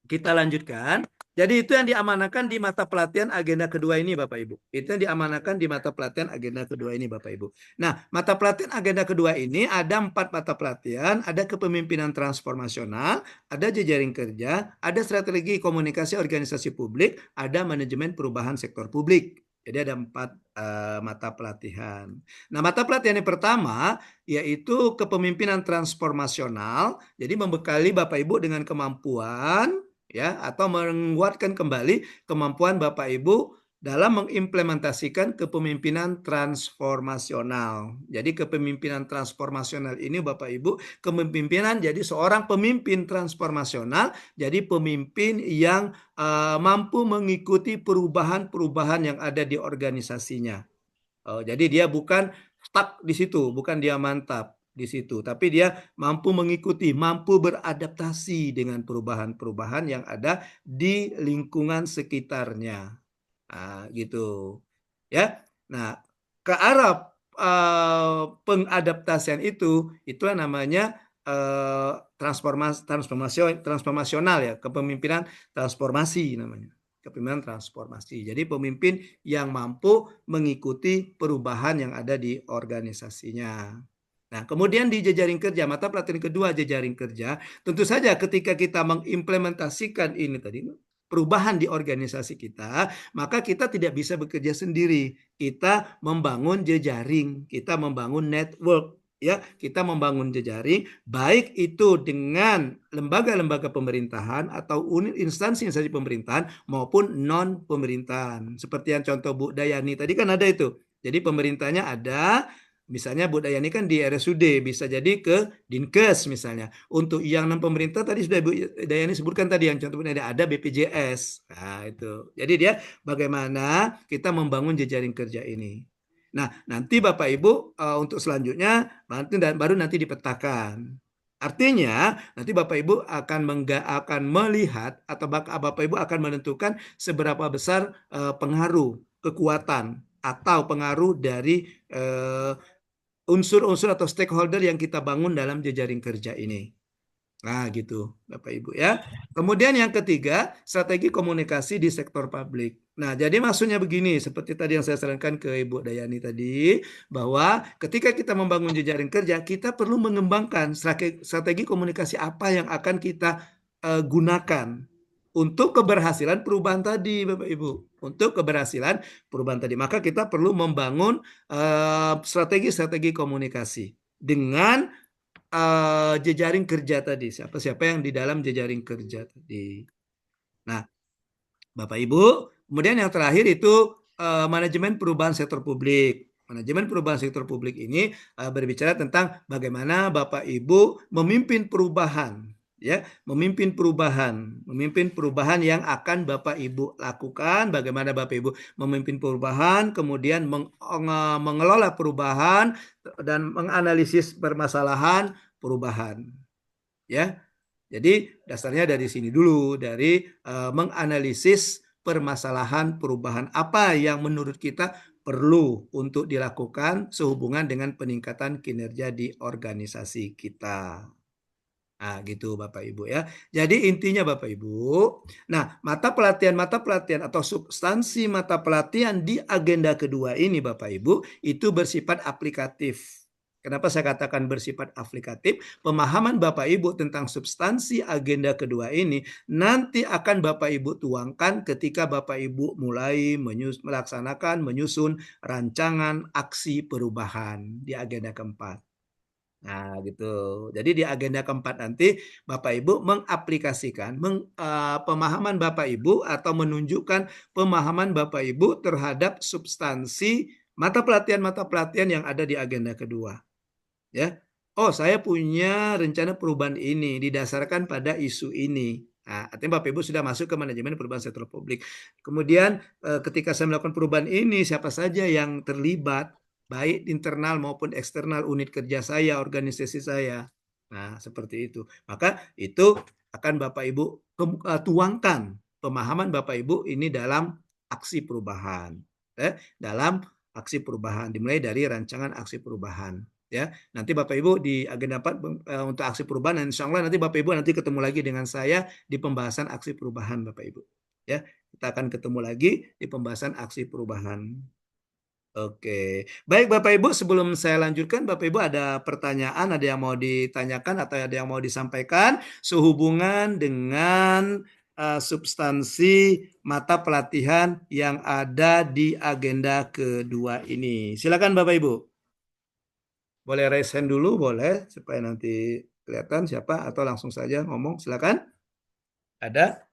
kita lanjutkan. Jadi itu yang diamanahkan di mata pelatihan agenda kedua ini Bapak Ibu. Itu yang diamanahkan di mata pelatihan agenda kedua ini Bapak Ibu. Nah, mata pelatihan agenda kedua ini ada 4 mata pelatihan. Ada kepemimpinan transformasional, ada jejaring kerja, ada strategi komunikasi organisasi publik, ada manajemen perubahan sektor publik. Jadi ada 4 mata pelatihan. Nah, mata pelatihan yang pertama yaitu kepemimpinan transformasional. Jadi membekali Bapak Ibu dengan kemampuan ya atau menguatkan kembali kemampuan Bapak Ibu dalam mengimplementasikan kepemimpinan transformasional. Jadi kepemimpinan transformasional ini Bapak Ibu, kepemimpinan jadi seorang pemimpin transformasional, jadi pemimpin yang mampu mengikuti perubahan-perubahan yang ada di organisasinya. Jadi dia bukan stuck di situ, bukan dia mantap di situ, tapi dia mampu mengikuti, mampu beradaptasi dengan perubahan-perubahan yang ada di lingkungan sekitarnya. Nah, gitu. Ya. Nah, ke arah pengadaptasian itulah namanya transformasional ya, kepemimpinan transformasi namanya. Kepemimpinan transformasi. Jadi pemimpin yang mampu mengikuti perubahan yang ada di organisasinya. Nah, kemudian di jejaring kerja, mata pelatihan kedua jejaring kerja, tentu saja ketika kita mengimplementasikan ini tadi, perubahan di organisasi kita, maka kita tidak bisa bekerja sendiri. Kita membangun jejaring, kita membangun network, ya, kita membangun jejaring, baik itu dengan lembaga-lembaga pemerintahan atau unit instansi pemerintahan maupun non pemerintahan. Seperti yang contoh Bu Dayani tadi kan ada itu. Jadi pemerintahnya ada. Misalnya Bu Dayani kan di RSUD, bisa jadi ke Dinkes misalnya. Untuk yang non pemerintah tadi sudah Bu Dayani sebutkan tadi yang contohnya ada BPJS. Nah itu. Jadi dia bagaimana kita membangun jejaring kerja ini. Nah nanti Bapak Ibu untuk selanjutnya baru nanti dipetakan. Artinya nanti Bapak Ibu akan melihat atau Bapak Ibu akan menentukan seberapa besar pengaruh kekuatan atau pengaruh dari unsur-unsur atau stakeholder yang kita bangun dalam jejaring kerja ini. Nah, gitu, Bapak Ibu ya. Kemudian yang ketiga, strategi komunikasi di sektor publik. Nah, jadi maksudnya begini, seperti tadi yang saya sarankan ke Ibu Dayani tadi, bahwa ketika kita membangun jejaring kerja, kita perlu mengembangkan strategi komunikasi apa yang akan kita gunakan untuk keberhasilan perubahan tadi, Bapak Ibu. Untuk keberhasilan perubahan tadi, maka kita perlu membangun strategi-strategi komunikasi dengan jejaring kerja tadi, siapa-siapa yang di dalam jejaring kerja tadi. Nah, Bapak Ibu, kemudian yang terakhir itu manajemen perubahan sektor publik. Manajemen perubahan sektor publik ini berbicara tentang bagaimana Bapak Ibu memimpin perubahan, ya, memimpin perubahan yang akan Bapak Ibu lakukan, bagaimana Bapak Ibu memimpin perubahan, kemudian mengelola perubahan dan menganalisis permasalahan perubahan, ya. Jadi dasarnya dari sini dulu, dari menganalisis permasalahan perubahan apa yang menurut kita perlu untuk dilakukan sehubungan dengan peningkatan kinerja di organisasi kita. Nah, gitu Bapak Ibu ya. Jadi intinya Bapak Ibu, nah mata pelatihan atau substansi mata pelatihan di agenda kedua ini Bapak Ibu, itu bersifat aplikatif. Kenapa saya katakan bersifat aplikatif? Pemahaman Bapak Ibu tentang substansi agenda kedua ini nanti akan Bapak Ibu tuangkan ketika Bapak Ibu mulai menyusun rancangan aksi perubahan di agenda keempat. Nah, gitu. Jadi di agenda keempat nanti Bapak Ibu mengaplikasikan pemahaman Bapak Ibu atau menunjukkan pemahaman Bapak Ibu terhadap substansi mata pelatihan yang ada di agenda kedua. Ya. Oh, saya punya rencana perubahan ini didasarkan pada isu ini. Nah, artinya Bapak Ibu sudah masuk ke manajemen perubahan sektor publik. Kemudian ketika saya melakukan perubahan ini, siapa saja yang terlibat, baik internal maupun eksternal unit kerja saya, organisasi saya. Nah, seperti itu. Maka itu akan Bapak Ibu tuangkan pemahaman Bapak Ibu ini dalam aksi perubahan. Dalam aksi perubahan, dimulai dari rancangan aksi perubahan. Ya, nanti Bapak Ibu di agenda 4 untuk aksi perubahan, dan insya Allah nanti Bapak Ibu nanti ketemu lagi dengan saya di pembahasan aksi perubahan Bapak Ibu. Ya, kita akan ketemu lagi di pembahasan aksi perubahan. Oke, baik Bapak Ibu, sebelum saya lanjutkan, Bapak Ibu ada pertanyaan, ada yang mau ditanyakan atau ada yang mau disampaikan sehubungan dengan substansi mata pelatihan yang ada di agenda kedua ini. Silakan Bapak Ibu. Boleh raise hand dulu, boleh, supaya nanti kelihatan siapa, atau langsung saja ngomong, silakan. Ada?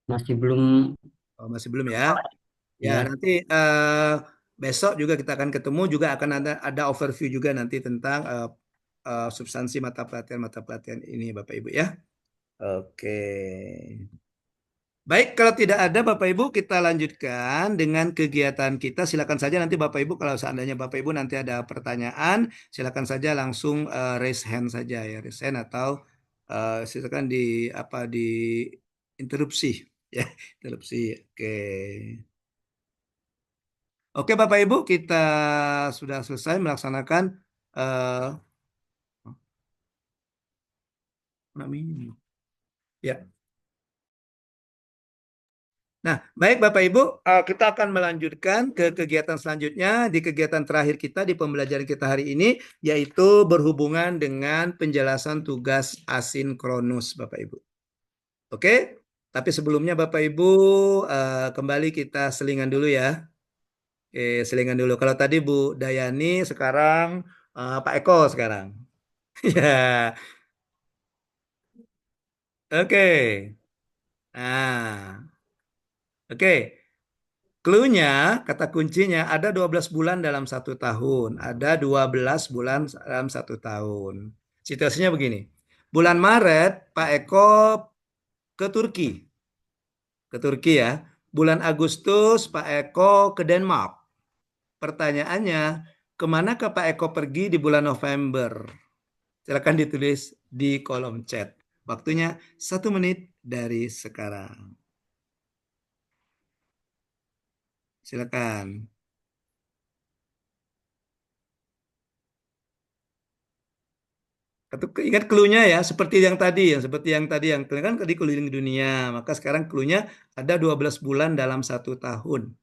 Masih belum. Oh, masih belum ya? Ya, Ya. nanti besok juga kita akan ketemu, juga akan ada overview juga nanti tentang substansi mata pelatihan ini Bapak Ibu ya. Oke. Baik, kalau tidak ada Bapak Ibu, kita lanjutkan dengan kegiatan kita. Silakan saja nanti Bapak Ibu, kalau seandainya Bapak Ibu nanti ada pertanyaan, silakan saja langsung raise hand saja ya, raise hand atau silakan di interupsi ya, interupsi. Oke. Oke Bapak Ibu, kita sudah selesai melaksanakan ya. Nah, baik Bapak Ibu, kita akan melanjutkan ke kegiatan selanjutnya. Di kegiatan terakhir kita di pembelajaran kita hari ini, yaitu berhubungan dengan penjelasan tugas asinkronus Bapak Ibu. Oke, tapi sebelumnya Bapak Ibu, kembali kita selingan dulu ya. Oke, selingan dulu. Kalau tadi Bu Dayani, sekarang Pak Eko sekarang. Ya, oke. Nah, oke. Clue-nya, kata kuncinya, ada 12 bulan dalam 1 tahun. Ada 12 bulan dalam 1 tahun. Situasinya begini. Bulan Maret, Pak Eko ke Turki. Ke Turki ya. Bulan Agustus, Pak Eko ke Denmark. Pertanyaannya, kemana ke Pak Eko pergi di bulan November? Silakan ditulis di kolom chat. Waktunya 1 menit dari sekarang. Silakan. Ingat clue-nya ya, seperti yang tadi, yang kan tadi keliling dunia, maka sekarang clue-nya ada 12 bulan dalam 1 tahun.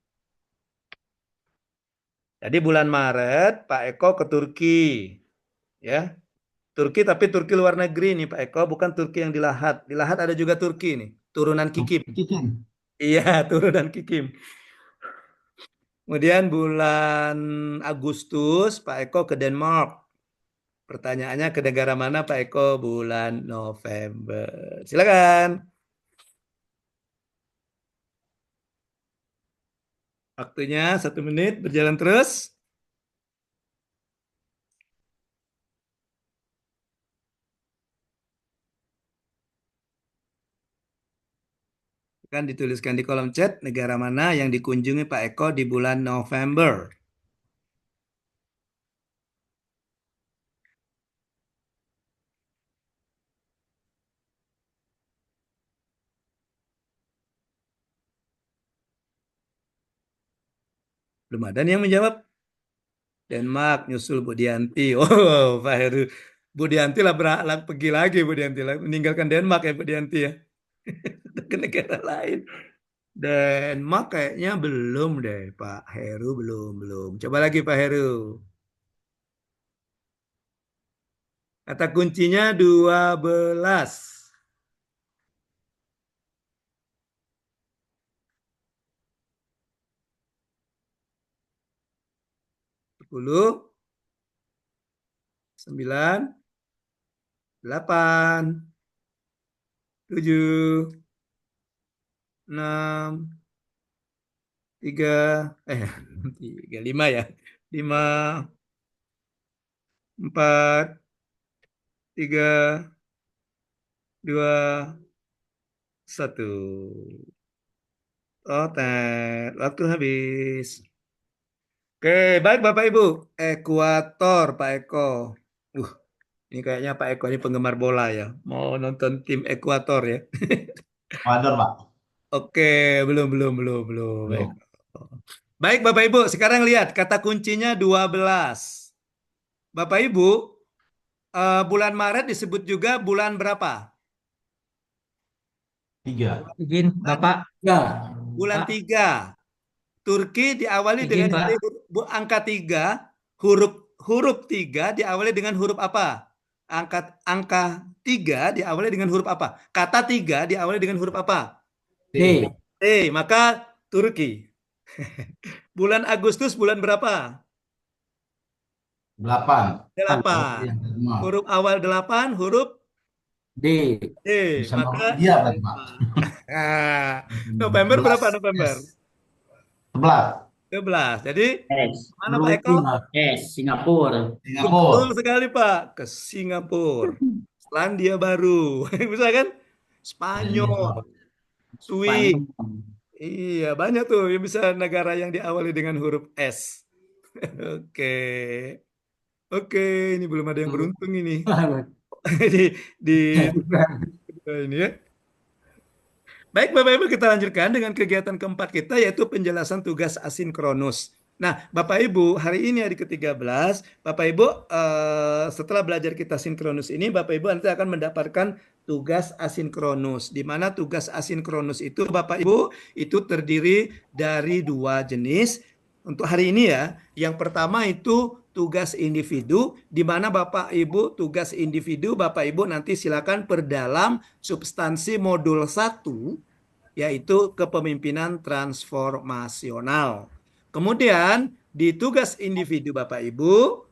Jadi bulan Maret Pak Eko ke Turki, ya. Turki tapi Turki luar negeri nih Pak Eko, bukan Turki yang di Lahat. Di Lahat ada juga Turki nih, turunan Kikim. Iya, turunan Kikim. Kemudian bulan Agustus Pak Eko ke Denmark. Pertanyaannya ke negara mana Pak Eko bulan November? Silakan. Waktunya 1 menit berjalan terus. Kan dituliskan di kolom chat negara mana yang dikunjungi Pak Eko di bulan November. Belum ada nih yang menjawab. Denmark nyusul Budianti. Oh, Pak Heru. Budianti lah pergi lagi Budianti lah. Meninggalkan Denmark ya Budianti ya. Ke negara lain. Denmark kayaknya belum deh Pak Heru, belum. Coba lagi Pak Heru. Kata kuncinya 12. 10, 9, 8, 7, 6, 3, 5 ya. 5, 4, 3, 2, 1. Waktu habis. Oke, baik Bapak Ibu. Ekuator Pak Eko. Ini kayaknya Pak Eko ini penggemar bola ya. Mau nonton tim Ekuator ya. Ekuador, Pak. Oke, belum. Baik Bapak Ibu, sekarang lihat kata kuncinya 12. Bapak Ibu, bulan Maret disebut juga bulan berapa? 3. Izin, Bapak. Bulan Pak. 3. Turki diawali Izin, dengan Pak. angka 3, huruf 3 diawali dengan huruf apa? Angka 3 diawali dengan huruf apa? Kata 3 diawali dengan huruf apa? D. Maka Turki. Bulan Agustus bulan berapa? 8. 8. Huruf awal 8, huruf D. Bisa maka dia berarti, Pak. November berapa November? 11. Jadi mana Pak Eko? Singapura. Betul sekali Pak, ke Singapura. Selandia Baru. Bisa kan? Spanyol. Swiss. Iya, banyak tuh yang bisa negara yang diawali dengan huruf S. Oke, ini belum ada yang beruntung ini. Ini ya. Baik Bapak Ibu, kita lanjutkan dengan kegiatan keempat kita yaitu penjelasan tugas asinkronus. Nah, Bapak Ibu, hari ini hari ke-13, Bapak Ibu setelah belajar kita sinkronus ini, Bapak Ibu nanti akan mendapatkan tugas asinkronus. Di mana tugas asinkronus itu Bapak Ibu itu terdiri dari 2 jenis. Untuk hari ini ya, yang pertama itu tugas individu, di mana Bapak Ibu tugas individu, Bapak Ibu nanti silakan perdalam substansi modul 1, yaitu kepemimpinan transformasional. Kemudian di tugas individu Bapak Ibu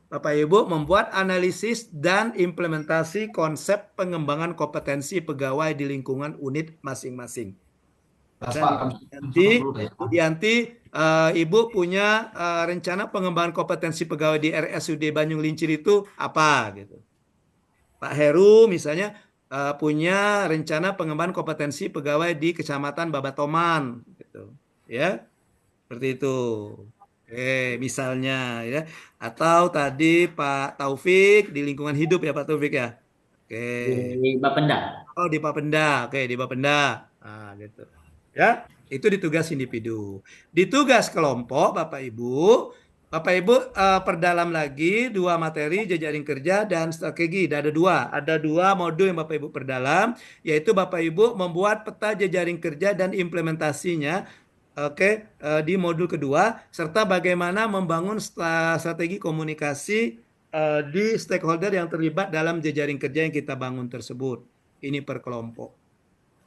membuat analisis dan implementasi konsep pengembangan kompetensi pegawai di lingkungan unit masing-masing. Nanti Ibu punya rencana pengembangan kompetensi pegawai di RSUD Banyung Lincir itu apa gitu. Pak Heru misalnya punya rencana pengembangan kompetensi pegawai di Kecamatan Babatoman gitu. Ya. Seperti itu. Misalnya ya. Atau tadi Pak Taufik di lingkungan hidup ya Pak Taufik ya. Di Bapenda. Oh, di Bapenda. Di Bapenda. Nah, gitu. Ya, itu di tugas individu. Di tugas kelompok Bapak Ibu, Bapak Ibu perdalam lagi 2 materi jejaring kerja dan strategi. Ada dua modul yang Bapak Ibu perdalam, yaitu Bapak Ibu membuat peta jejaring kerja dan implementasinya. Oke, di modul kedua, serta bagaimana membangun strategi komunikasi di stakeholder yang terlibat dalam jejaring kerja yang kita bangun tersebut. Ini per kelompok.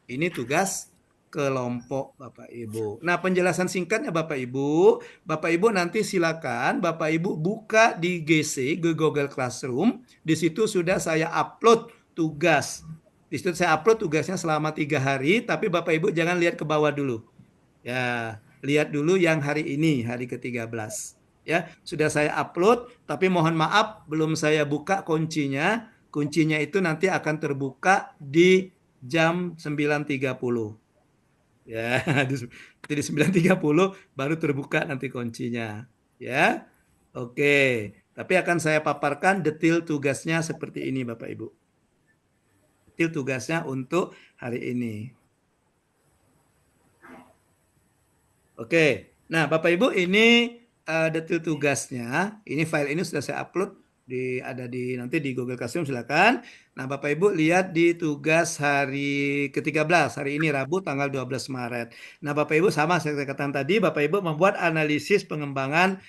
Ini tugas kelompok Bapak Ibu. Nah, penjelasan singkatnya Bapak Ibu nanti silakan Bapak Ibu buka di GC, Google Classroom. Di situ sudah saya upload tugas. Di situ saya upload tugasnya selama 3 hari, tapi Bapak Ibu jangan lihat ke bawah dulu. Ya, lihat dulu yang hari ini, hari ke-13. Ya, sudah saya upload, tapi mohon maaf belum saya buka kuncinya. Kuncinya itu nanti akan terbuka di jam 9.30. Ya, di 9.30 baru terbuka nanti kuncinya. Ya, oke. Tapi akan saya paparkan detail tugasnya seperti ini Bapak Ibu. Detail tugasnya untuk hari ini. Oke. Nah, Bapak Ibu ini detail tugasnya. Ini file ini sudah saya upload ada nanti di Google Classroom, silakan. Nah, Bapak Ibu lihat di tugas hari ke-13, hari ini Rabu tanggal 12 Maret. Nah, Bapak Ibu sama saya katakan tadi, Bapak Ibu membuat analisis pengembangan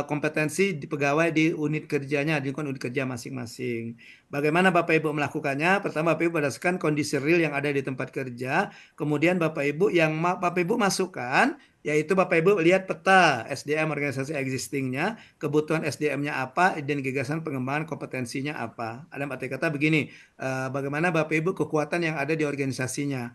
kompetensi di pegawai di unit kerjanya, di unit kerja masing-masing. Bagaimana Bapak Ibu melakukannya? Pertama, Bapak Ibu berdasarkan kondisi real yang ada di tempat kerja. Kemudian Bapak Ibu Bapak Ibu masukkan, yaitu Bapak Ibu lihat peta SDM organisasi existingnya, kebutuhan SDM-nya apa, dan gagasan pengembangan kompetensinya apa. Ada arti kata begini, bagaimana Bapak Ibu kekuatan yang ada di organisasinya.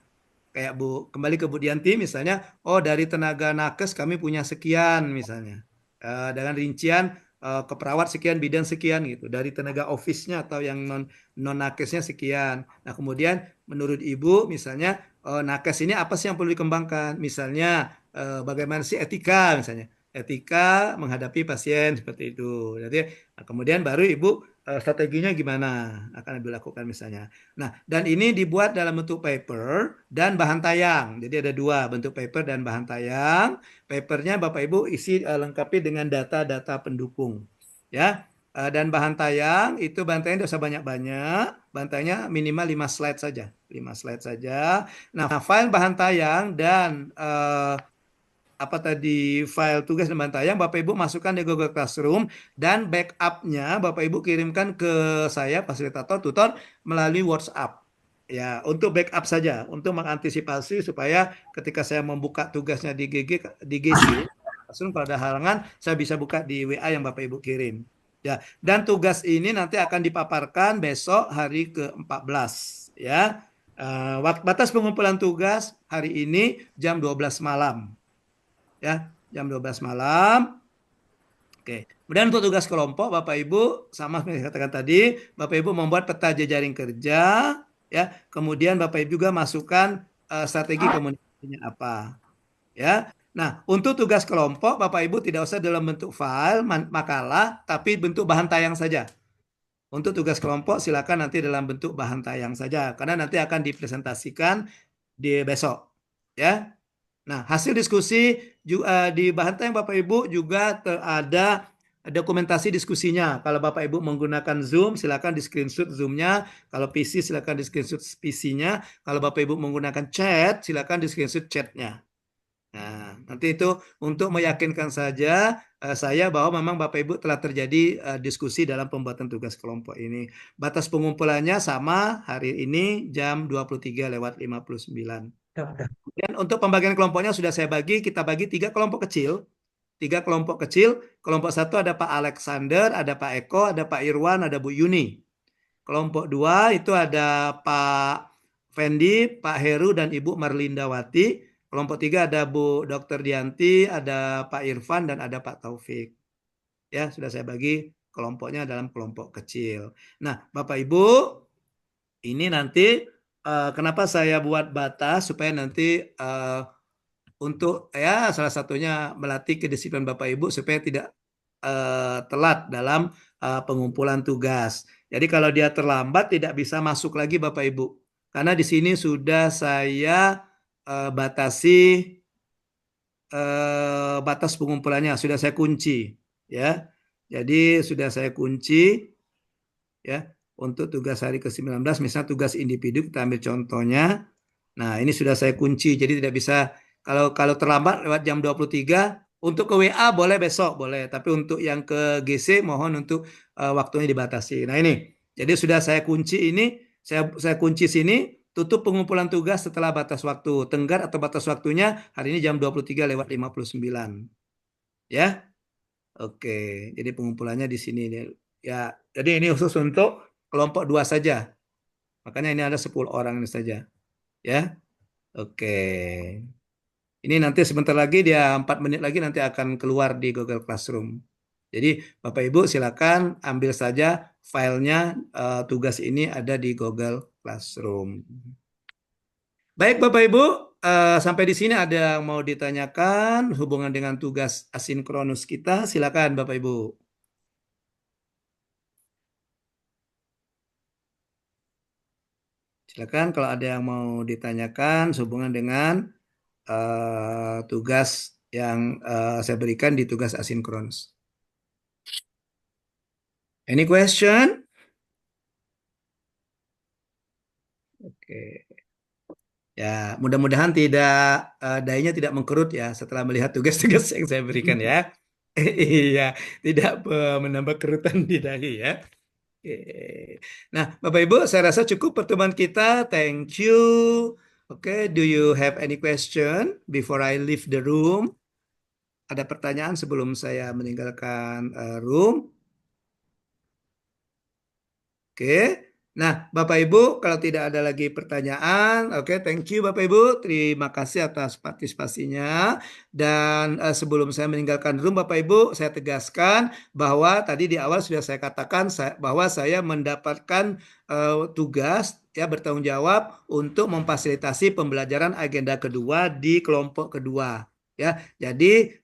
Kayak kembali ke Bu Dianti misalnya, dari tenaga nakes kami punya sekian misalnya. Dengan rincian keperawat sekian, bidan sekian gitu. Dari tenaga office-nya atau yang non nakesnya sekian. Nah, kemudian menurut Ibu misalnya nakes ini apa sih yang perlu dikembangkan? Misalnya bagaimana sih etika misalnya. Etika menghadapi pasien seperti itu. Jadi kemudian baru Ibu strateginya gimana akan Ibu lakukan misalnya. Nah, dan ini dibuat dalam bentuk paper dan bahan tayang. Jadi ada 2 bentuk paper dan bahan tayang. Papernya Bapak Ibu isi lengkapi dengan data-data pendukung. Ya. Dan bahan tayang itu bahan tayang tidak usah banyak-banyak. Bahan tayangnya minimal 5 slide saja. 5 slide saja. Nah, file bahan tayang dan file tugas dan bahan tayang Bapak Ibu masukkan di Google Classroom, dan backupnya Bapak Ibu kirimkan ke saya fasilitator tutor melalui WhatsApp. Ya, untuk backup saja, untuk mengantisipasi supaya ketika saya membuka tugasnya di GC, langsung kalau ada halangan saya bisa buka di WA yang Bapak Ibu kirim. Ya, dan tugas ini nanti akan dipaparkan besok hari ke-14. Ya, batas pengumpulan tugas hari ini jam 12 malam. Ya, jam 12 malam. Oke. Kemudian untuk tugas kelompok Bapak Ibu sama seperti saya katakan tadi, Bapak Ibu membuat peta jejaring kerja, ya. Kemudian Bapak Ibu juga masukkan strategi komunikasinya apa. Ya. Nah, untuk tugas kelompok Bapak Ibu tidak usah dalam bentuk file makalah, tapi bentuk bahan tayang saja. Untuk tugas kelompok silakan nanti dalam bentuk bahan tayang saja, karena nanti akan dipresentasikan di besok. Ya. Nah, hasil diskusi di bahan tayang Bapak Ibu juga ada dokumentasi diskusinya. Kalau Bapak Ibu menggunakan Zoom, silakan di screenshot Zoom-nya. Kalau PC, silakan di screenshot PC-nya. Kalau Bapak Ibu menggunakan chat, silakan di screenshot chat-nya. Nah, nanti itu untuk meyakinkan saja saya bahwa memang Bapak Ibu telah terjadi diskusi dalam pembuatan tugas kelompok ini. Batas pengumpulannya sama hari ini jam 23:59. Kemudian untuk pembagian kelompoknya sudah saya bagi, kita bagi 3 kelompok kecil. 3 kelompok kecil. Kelompok 1 ada Pak Alexander, ada Pak Eko, ada Pak Irwan, ada Bu Yuni. Kelompok 2 itu ada Pak Fendi, Pak Heru, dan Ibu Marlindawati. Kelompok 3 ada Bu Dr. Dianti, ada Pak Irfan, dan ada Pak Taufik. Ya, sudah saya bagi kelompoknya dalam kelompok kecil. Nah, Bapak Ibu, ini nanti kenapa saya buat batas supaya nanti untuk ya salah satunya melatih kedisiplinan Bapak Ibu supaya tidak telat dalam pengumpulan tugas. Jadi kalau dia terlambat tidak bisa masuk lagi Bapak Ibu. Karena di sini sudah saya batasi batas pengumpulannya, sudah saya kunci. ya. Jadi sudah saya kunci ya untuk tugas hari ke-19, misalnya tugas individu kita ambil contohnya. Nah, ini sudah saya kunci, jadi tidak bisa kalau terlambat lewat jam 23 untuk ke WA boleh besok, boleh, tapi untuk yang ke GC mohon untuk waktunya dibatasi. Nah, ini. Jadi sudah saya kunci ini, saya kunci sini, tutup pengumpulan tugas setelah batas waktu. Tenggat atau batas waktunya hari ini jam 23:59. Ya. Oke, jadi pengumpulannya di sini ya. Jadi ini khusus untuk kelompok 2 saja. Makanya ini ada 10 orang ini saja. Ya. Oke. Ini nanti sebentar lagi dia 4 menit lagi nanti akan keluar di Google Classroom. Jadi Bapak Ibu silakan ambil saja filenya, tugas ini ada di Google Classroom. Baik Bapak Ibu, sampai di sini ada yang mau ditanyakan hubungan dengan tugas asinkronus kita, silakan Bapak Ibu. Silakan kalau ada yang mau ditanyakan sehubungan dengan tugas yang saya berikan di tugas asinkronus. Any question? Oke. Ya, mudah-mudahan tidak dahinya tidak mengkerut ya setelah melihat tugas-tugas yang saya berikan ya. Iya, tidak menambah kerutan di dahi ya. Oke. Nah, Bapak Ibu, saya rasa cukup pertemuan kita. Thank you. Oke, do you have any question before I leave the room? Ada pertanyaan sebelum saya meninggalkan room? Oke. Nah, Bapak Ibu, kalau tidak ada lagi pertanyaan, oke, thank you Bapak Ibu, terima kasih atas partisipasinya. Dan sebelum saya meninggalkan room, Bapak Ibu, saya tegaskan bahwa tadi di awal sudah saya katakan bahwa saya mendapatkan tugas ya bertanggung jawab untuk memfasilitasi pembelajaran agenda kedua di kelompok kedua. Ya, jadi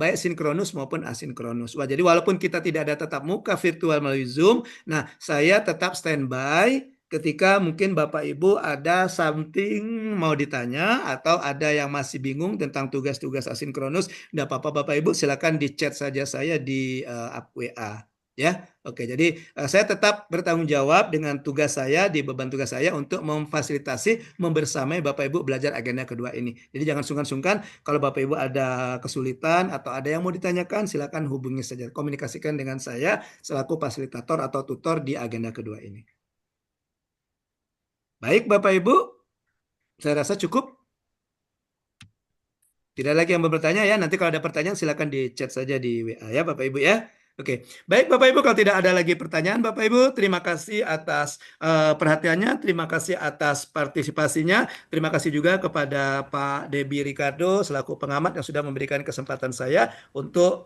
baik sinkronus maupun asinkronus. Wah, jadi walaupun kita tidak ada tatap muka virtual melalui Zoom, nah saya tetap standby ketika mungkin Bapak Ibu ada something mau ditanya atau ada yang masih bingung tentang tugas-tugas asinkronus, tidak apa-apa Bapak Ibu silakan di chat saja saya di WA. Ya, oke. Jadi saya tetap bertanggung jawab dengan tugas saya di beban tugas saya untuk memfasilitasi membersamai Bapak Ibu belajar agenda kedua ini. Jadi jangan sungkan-sungkan kalau Bapak Ibu ada kesulitan atau ada yang mau ditanyakan, silakan hubungi saja, komunikasikan dengan saya selaku fasilitator atau tutor di agenda kedua ini. Baik Bapak Ibu, saya rasa cukup. Tidak lagi yang mau bertanya ya. Nanti kalau ada pertanyaan silakan di chat saja di WA ya Bapak Ibu ya. Oke, baik Bapak Ibu, kalau tidak ada lagi pertanyaan Bapak Ibu, terima kasih atas perhatiannya, terima kasih atas partisipasinya, terima kasih juga kepada Pak Debi Ricardo selaku pengamat yang sudah memberikan kesempatan saya untuk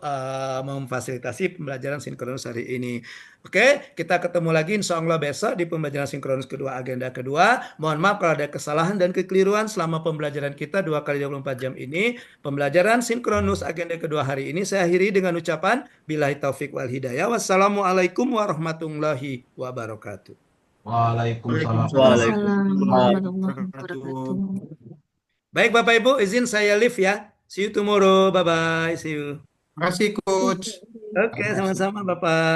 memfasilitasi pembelajaran sinkronus hari ini. Oke, kita ketemu lagi insya Allah besok di pembelajaran sinkronus kedua agenda kedua. Mohon maaf kalau ada kesalahan dan kekeliruan selama pembelajaran kita 2 kali 24 jam ini. Pembelajaran sinkronus agenda kedua hari ini saya akhiri dengan ucapan billahi taufik wal hidayah. Wassalamualaikum warahmatullahi wabarakatuh. Waalaikumsalam. Baik Bapak Ibu, izin saya leave ya. See you tomorrow. Bye bye. See you. Terima kasih Coach. Oke, sama-sama Bapak.